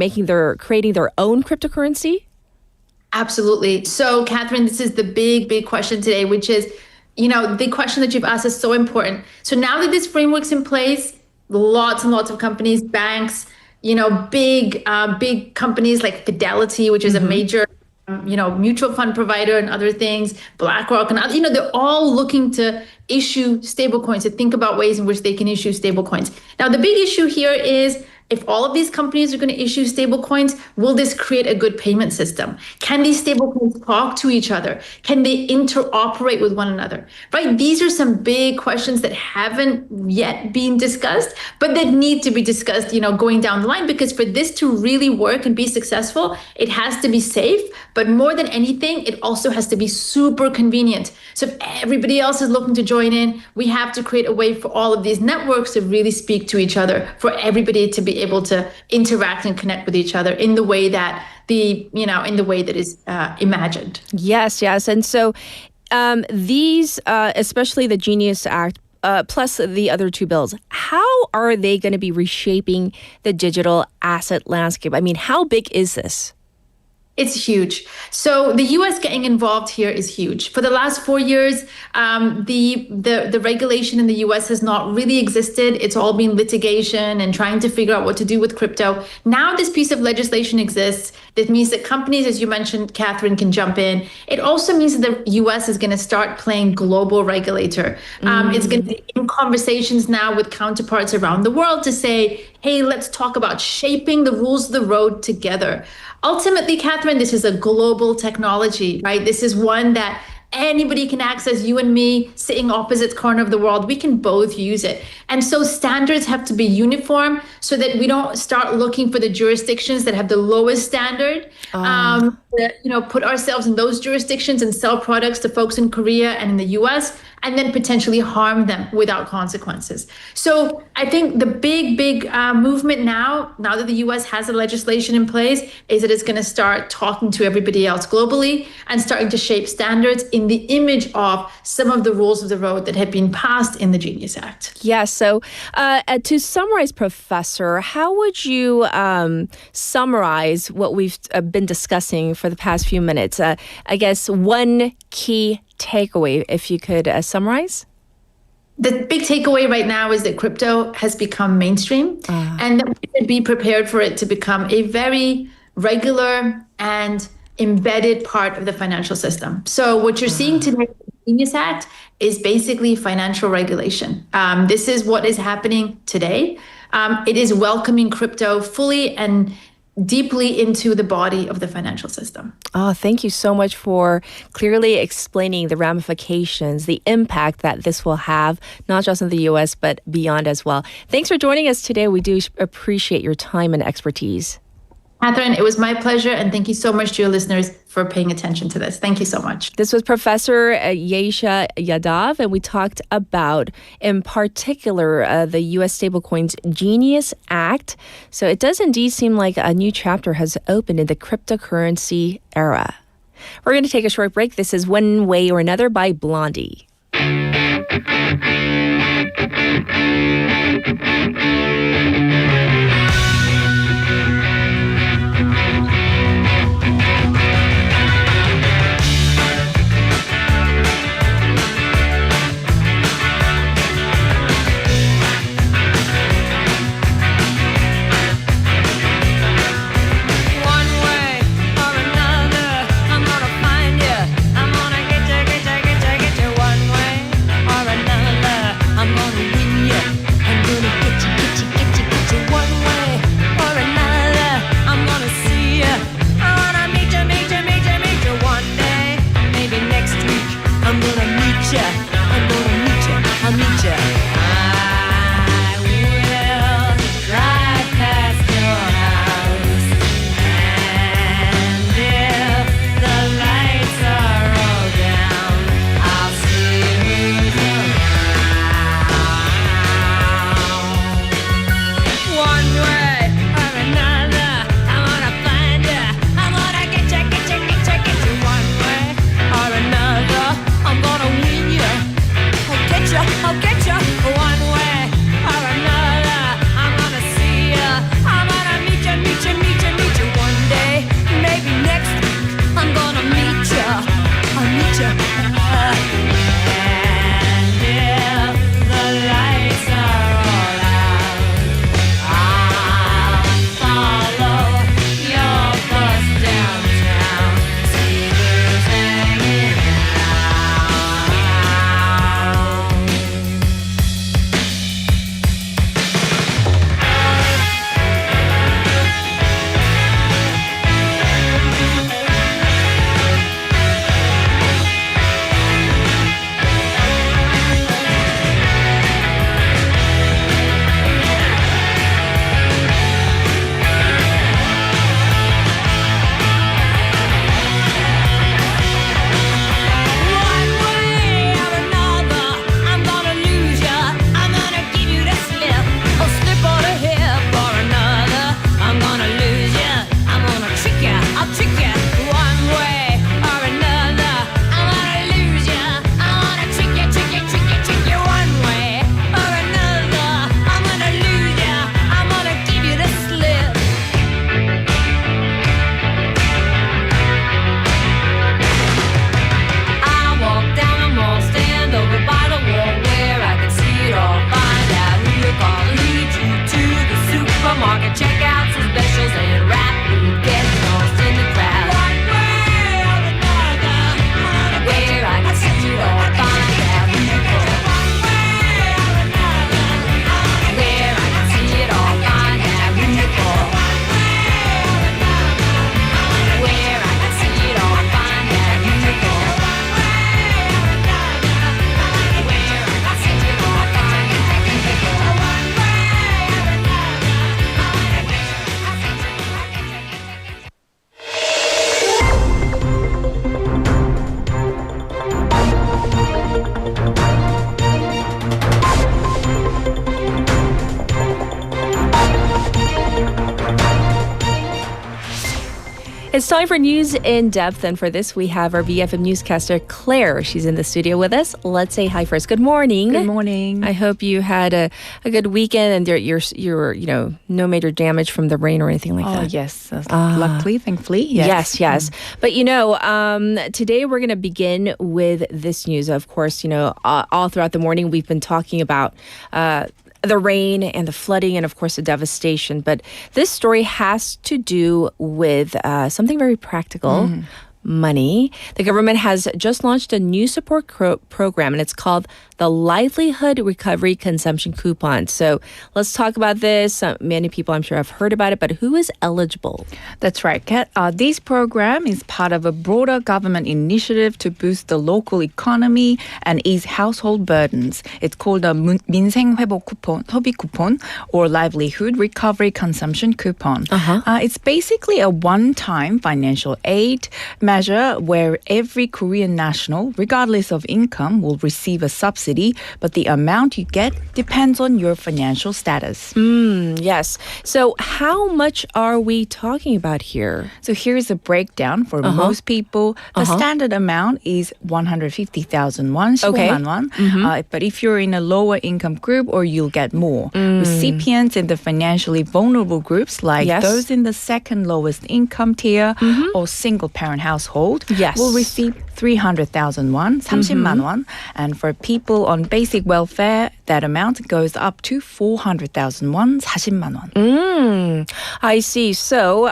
creating their own cryptocurrency? Absolutely. So, Catherine, this is the big question today, which is, the question that you've asked is so important. So now that this framework's in place, lots and lots of companies, banks, big companies like Fidelity, which is a major, mutual fund provider and other things, BlackRock and other, they're all looking to issue stablecoins, to think about ways in which they can issue stablecoins. Now, the big issue here is, if all of these companies are going to issue stablecoins, will this create a good payment system? Can these stablecoins talk to each other? Can they interoperate with one another? Right? These are some big questions that haven't yet been discussed, but that need to be discussed, going down the line, because for this to really work and be successful, it has to be safe, but more than anything, it also has to be super convenient. So if everybody else is looking to join in, we have to create a way for all of these networks to really speak to each other, for everybody to be able to interact and connect with each other in the way that is imagined. Yes. And so these, especially the Genius Act, plus the other two bills, how are they going to be reshaping the digital asset landscape? I mean, how big is this? It's huge. So the U.S. getting involved here is huge. For the last 4 years, the regulation in the U.S. has not really existed. It's all been litigation and trying to figure out what to do with crypto. Now this piece of legislation exists. That means that companies, as you mentioned, Catherine, can jump in. It also means that the U.S. is going to start playing global regulator. It's going to be in conversations now with counterparts around the world to say, hey, let's talk about shaping the rules of the road together. Ultimately, Catherine, this is a global technology, right? This is one that anybody can access. You and me sitting opposite corner of the world, we can both use it. And so standards have to be uniform so that we don't start looking for the jurisdictions that have the lowest standard, put ourselves in those jurisdictions and sell products to folks in Korea and in the US, and then potentially harm them without consequences. So I think the big movement now that the US has the legislation in place, is that it's going to start talking to everybody else globally and starting to shape standards in the image of some of the rules of the road that have been passed in the Genius Act. Yes. So to summarize, Professor, how would you summarize what we've been discussing for the past few minutes? I guess one key takeaway, if you could summarize? The big takeaway right now is that crypto has become mainstream and that we should be prepared for it to become a very regular and embedded part of the financial system. So what you're seeing today in the Genius Act is basically financial regulation. This is what is happening today. It is welcoming crypto fully and deeply into the body of the financial system. Oh, thank you so much for clearly explaining the ramifications, the impact that this will have, not just in the U.S., but beyond as well. Thanks for joining us today. We do appreciate your time and expertise. Catherine, it was my pleasure, and thank you so much to your listeners for paying attention to this. Thank you so much. This was Professor Yesha Yadav, and we talked about, in particular, the U.S. Stablecoins Genius Act. So it does indeed seem like a new chapter has opened in the cryptocurrency era. We're going to take a short break. This is One Way or Another by Blondie. It's time for News in Depth, and for this we have our BFM newscaster Claire. She's in the studio with us. Let's say hi first. Good morning. Good morning. I hope you had a good weekend and you're no major damage from the rain or anything like that. Oh yes, luckily, thankfully. Yes. Yes. But today we're going to begin with this news. Of course, all throughout the morning we've been talking about the rain and the flooding and, of course, the devastation. But this story has to do with something very practical, money. The government has just launched a new support program, and it's called the Livelihood Recovery Consumption Coupon. So let's talk about this. Many people, I'm sure, have heard about it, but who is eligible? That's right, Kat. This program is part of a broader government initiative to boost the local economy and ease household burdens. It's called a 민생회복 쿠폰, 소비쿠폰, or Livelihood Recovery Consumption Coupon. It's basically a one-time financial aid measure where every Korean national, regardless of income, will receive a subsidy, but the amount you get depends on your financial status. Yes. So how much are we talking about here? So here's a breakdown for most people. The standard amount is 150,000 won, 15만 won. But if you're in a lower income group, or you'll get more. Recipients in the financially vulnerable groups, like those in the second lowest income tier or single parent household, will receive 300,000 won, 30만 won. And for people on basic welfare, that amount goes up to 400,000 won, 40만 won. I see. So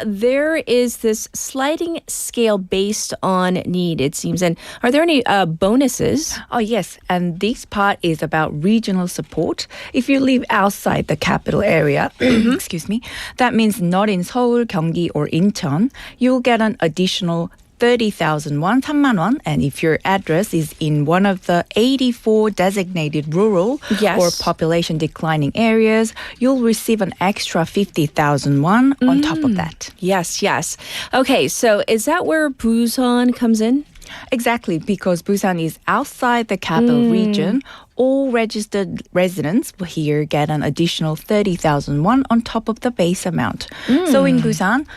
there is this sliding scale based on need, it seems. And are there any bonuses? Oh, yes. And this part is about regional support. If you live outside the capital area, excuse me, that means not in Seoul, Gyeonggi, or Incheon, you'll get an additional 30,000 won, 3만 won. And if your address is in one of the 84 designated rural or population declining areas, you'll receive an extra 50,000 won on top of that. Yes. Okay, so is that where Busan comes in? Exactly, because Busan is outside the capital region. All registered residents here get an additional 30,000 won on top of the base amount. So in Busan,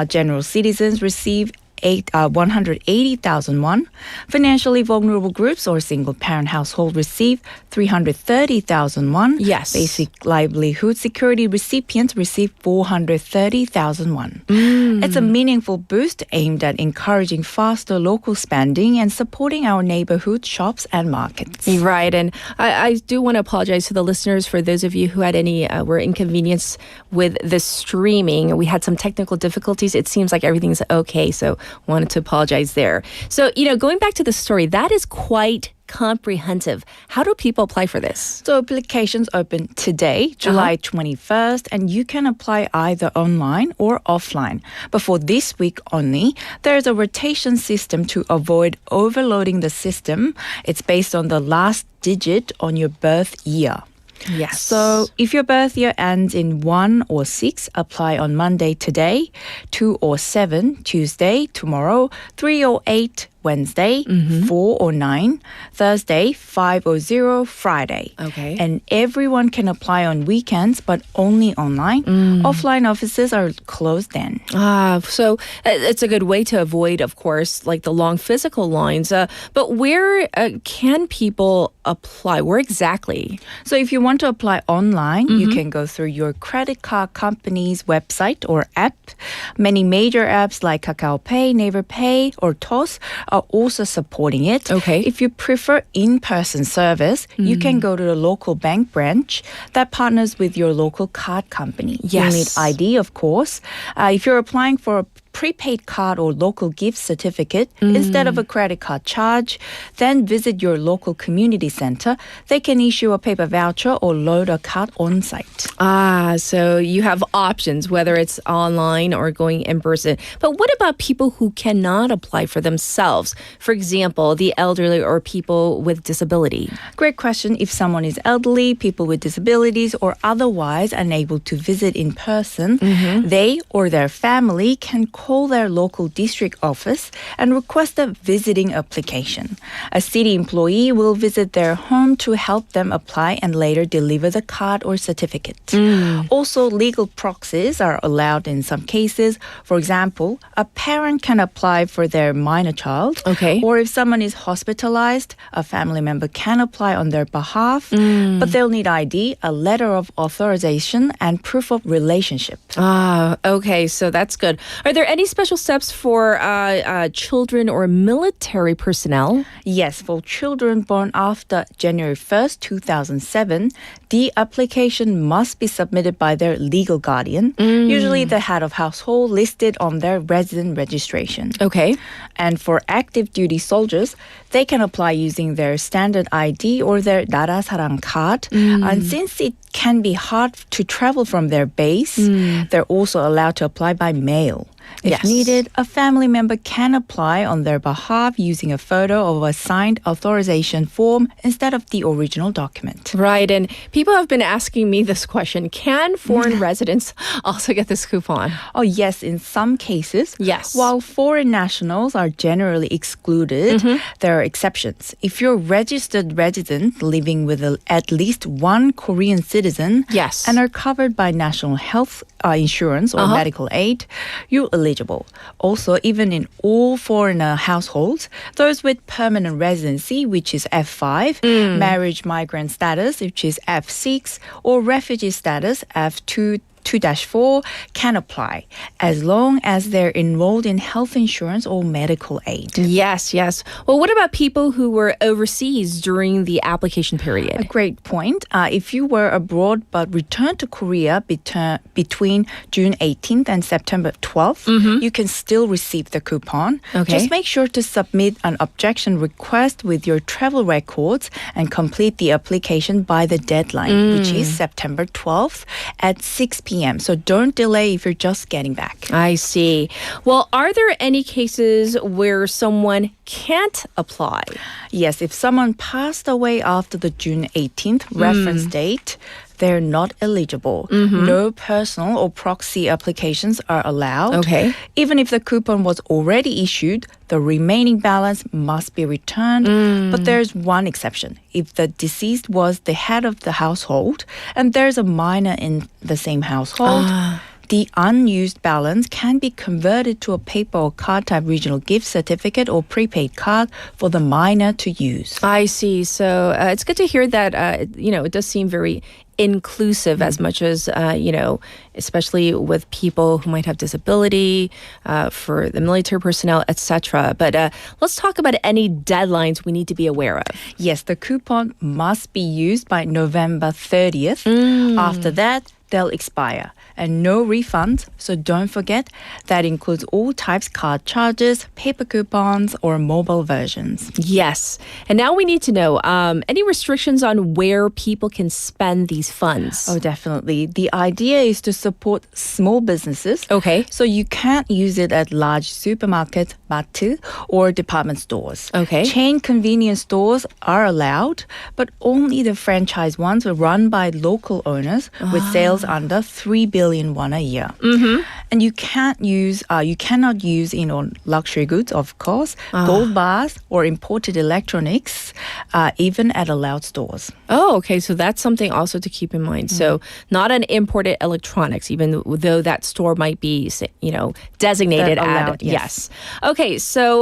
general citizens receive 180,000 won. Financially vulnerable groups or single-parent household receive 330,000 won. Yes. Basic livelihood security recipients receive 430,000 won. It's a meaningful boost aimed at encouraging faster local spending and supporting our neighborhood shops and markets. Right, and I do want to apologize to the listeners for those of you who had any were inconvenienced with the streaming. We had some technical difficulties. It seems like everything's okay, so wanted to apologize there. So, going back to the story, that is quite comprehensive. How do people apply for this? So applications open today, July 21st, and you can apply either online or offline. But for this week only, there's a rotation system to avoid overloading the system. It's based on the last digit on your birth year. Yes. So if your birth year ends in 1 or 6, apply on Monday today, 2 or 7, Tuesday, tomorrow, 3 or 8, Wednesday, 4 or 9, Thursday, 5 or 0, Friday. Okay. And everyone can apply on weekends, but only online. Offline offices are closed then. So it's a good way to avoid, of course, like the long physical lines. But where can people apply? Where exactly? So if you want to apply online, you can go through your credit card company's website or app. Many major apps like Kakao Pay, Naver Pay, or Toss are also supporting it. Okay. If you prefer in-person service, you can go to the local bank branch that partners with your local card company. Yes. You'll need ID, of course. If you're applying for a prepaid card or local gift certificate instead of a credit card charge, then visit your local community center. They can issue a paper voucher or load a card on site. So you have options, whether it's online or going in person. But what about people who cannot apply for themselves? For example, the elderly or people with disability. Great question. If someone is elderly, people with disabilities, or otherwise unable to visit in person, they or their family can call their local district office and request a visiting application. A city employee will visit their home to help them apply and later deliver the card or certificate. Also, legal proxies are allowed in some cases. For example, a parent can apply for their minor child. Okay. Or if someone is hospitalized, a family member can apply on their behalf, but they'll need ID, a letter of authorization, and proof of relationship. Okay, so that's good. Are there any special steps for children or military personnel? Yes, for children born after January 1st, 2007, the application must be submitted by their legal guardian, usually the head of household listed on their resident registration. Okay. And for active duty soldiers, they can apply using their standard ID or their 나라 사랑 card. And since it can be hard to travel from their base, they're also allowed to apply by mail. If needed, a family member can apply on their behalf using a photo of a signed authorization form instead of the original document. Right, and people have been asking me this question. Can foreign residents also get this coupon? Oh, yes, in some cases. Yes. While foreign nationals are generally excluded, there are exceptions. If you're a registered resident living with at least one Korean citizen and are covered by national health insurance or medical aid, you're eligible. Also, even in all foreigner households, those with permanent residency, which is F5, marriage migrant status, which is F6, or refugee status, F2-4 can apply as long as they're enrolled in health insurance or medical aid. Yes, yes. Well, what about people who were overseas during the application period? A great point. If you were abroad but returned to Korea between June 18th and September 12th, you can still receive the coupon. Okay. Just make sure to submit an objection request with your travel records and complete the application by the deadline, which is September 12th at 6 p.m. So don't delay if you're just getting back. I see. Well, are there any cases where someone can't apply? Yes, if someone passed away after the June 18th reference date, they're not eligible. No personal or proxy applications are allowed. Okay. Even if the coupon was already issued, the remaining balance must be returned. But there's one exception. If the deceased was the head of the household and there's a minor in the same household, the unused balance can be converted to a paper or card type regional gift certificate or prepaid card for the minor to use. I see. So it's good to hear that, it does seem very inclusive as much as, especially with people who might have disability, for the military personnel, etc. But let's talk about any deadlines we need to be aware of. Yes, the coupon must be used by November 30th. After that, they'll expire. And no refunds, so don't forget that includes all types card charges, paper coupons, or mobile versions. Yes. And now we need to know any restrictions on where people can spend these funds. Oh, definitely. The idea is to support small businesses. Okay. So you can't use it at large supermarkets, 마트, or department stores. Okay. Chain convenience stores are allowed, but only the franchise ones are run by local owners with sales under 3 billion won a year. And you cannot use luxury goods, of course, gold bars or imported electronics, even at allowed stores. Oh, okay. So that's something also to keep in mind. So not an imported electronics, even though that store might be, designated allowed, yes. Okay. So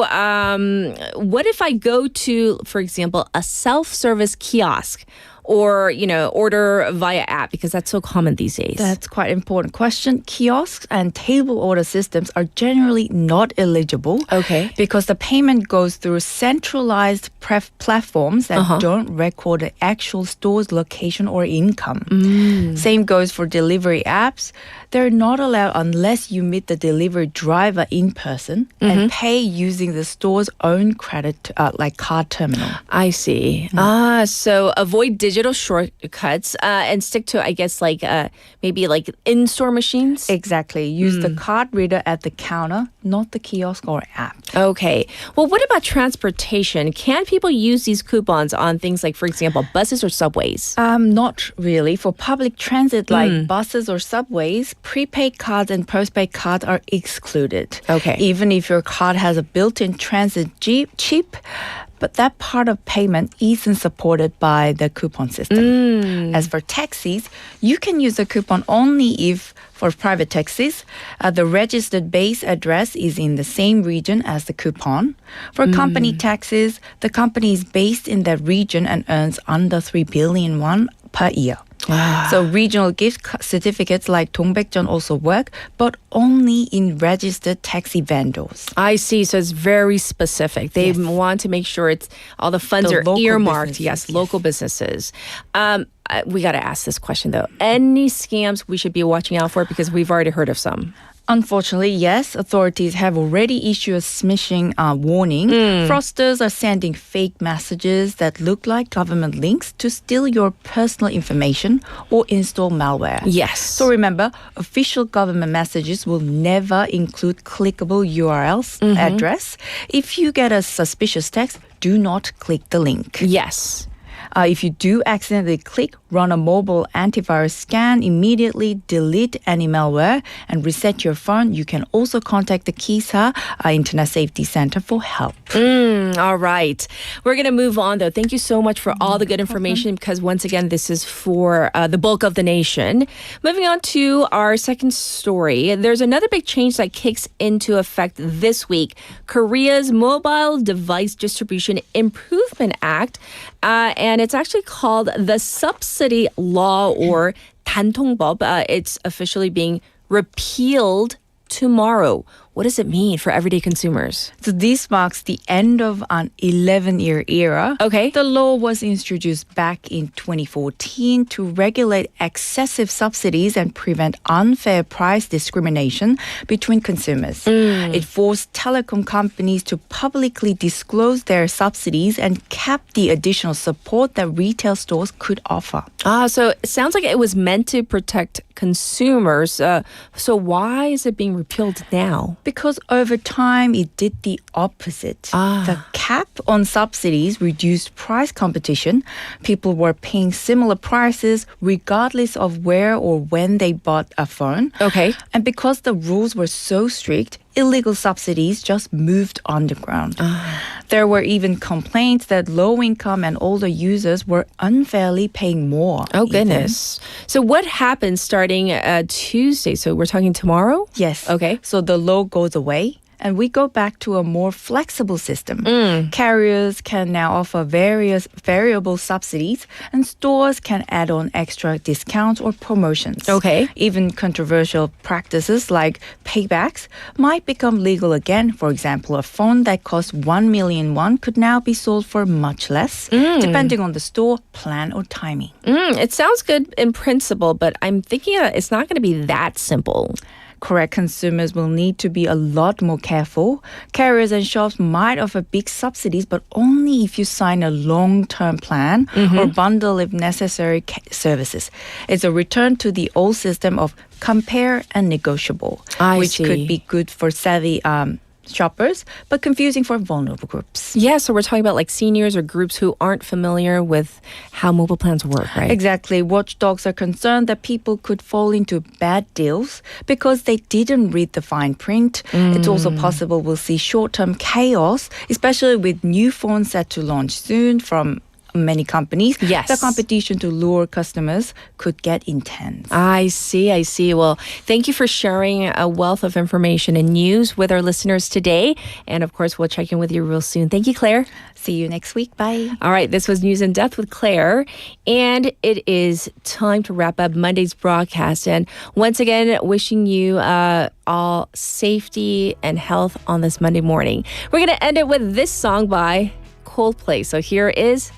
what if I go to, for example, a self-service kiosk? Or, order via app, because that's so common these days? That's quite an important question. Kiosks and table order systems are generally not eligible. Okay. Because the payment goes through centralized platforms that don't record the actual store's location or income. Same goes for delivery apps. They're not allowed unless you meet the delivery driver in person and pay using the store's own credit, like card terminal. I see. So avoid digital shortcuts and stick to, I guess, maybe in-store machines? Exactly. Use the card reader at the counter, not the kiosk or app. Okay. Well, what about transportation? Can people use these coupons on things like, for example, buses or subways? Not really. For public transit like buses or subways, prepaid cards and postpaid cards are excluded. Okay. Even if your card has a built-in transit chip, but that part of payment isn't supported by the coupon system. As for taxis, you can use the coupon only if, for private taxis, the registered base address is in the same region as the coupon. For company taxes, the company is based in that region and earns under 3 billion won per year. So regional gift certificates like 동백전 also work, but only in registered taxi vendors. I see. So it's very specific. They want to make sure it's all the funds are earmarked. Yes, local businesses. We got to ask this question though. Any scams we should be watching out for because we've already heard of some? Unfortunately, yes. Authorities have already issued a smishing warning. Fraudsters are sending fake messages that look like government links to steal your personal information or install malware. Yes. So remember, official government messages will never include clickable URLs address. If you get a suspicious text, do not click the link. Yes. If you do accidentally click, run a mobile antivirus scan, immediately delete any malware and reset your phone. You can also contact the KISA Internet Safety Center for help. All right. We're going to move on, though. Thank you so much for all the good information because, once again, this is for the bulk of the nation. Moving on to our second story. There's another big change that kicks into effect this week. Korea's Mobile Device Distribution Improvement Act. And it's actually called the Subsidy Law or 단통법. It's officially being repealed tomorrow. What does it mean for everyday consumers? So this marks the end of an 11-year era. Okay. The law was introduced back in 2014 to regulate excessive subsidies and prevent unfair price discrimination between consumers. It forced telecom companies to publicly disclose their subsidies and cap the additional support that retail stores could offer. So it sounds like it was meant to protect consumers. So why is it being repealed now? Because over time, it did the opposite. The cap on subsidies reduced price competition. People were paying similar prices regardless of where or when they bought a phone. Okay. And because the rules were so strict, illegal subsidies just moved underground. There were even complaints that low-income and older users were unfairly paying more. Oh, goodness. So what happens starting Tuesday? So we're talking tomorrow? Yes. Okay. So the law goes away. And we go back to a more flexible system. Carriers can now offer various variable subsidies, and stores can add on extra discounts or promotions. Okay. Even controversial practices like paybacks might become legal again. For example, a phone that cost 1 million won could now be sold for much less, depending on the store, plan, or timing. It sounds good in principle, but I'm thinking it's not going to be that simple. Correct, consumers will need to be a lot more careful. Carriers and shops might offer big subsidies, but only if you sign a long-term plan or bundle if necessary services. It's a return to the old system of compare and negotiable, which could be good for savvy shoppers, but confusing for vulnerable groups. Yeah, so we're talking about like seniors or groups who aren't familiar with how mobile plans work, right? Exactly. Watchdogs are concerned that people could fall into bad deals because they didn't read the fine print. It's also possible we'll see short-term chaos, especially with new phones set to launch soon from many companies. Yes. The competition to lure customers could get intense. I see. Well, thank you for sharing a wealth of information and news with our listeners today. And of course, we'll check in with you real soon. Thank you, Claire. See you next week. Bye. All right, this was News in Depth with Claire. And it is time to wrap up Monday's broadcast. And once again, wishing you all safety and health on this Monday morning. We're going to end it with this song by Coldplay. So here is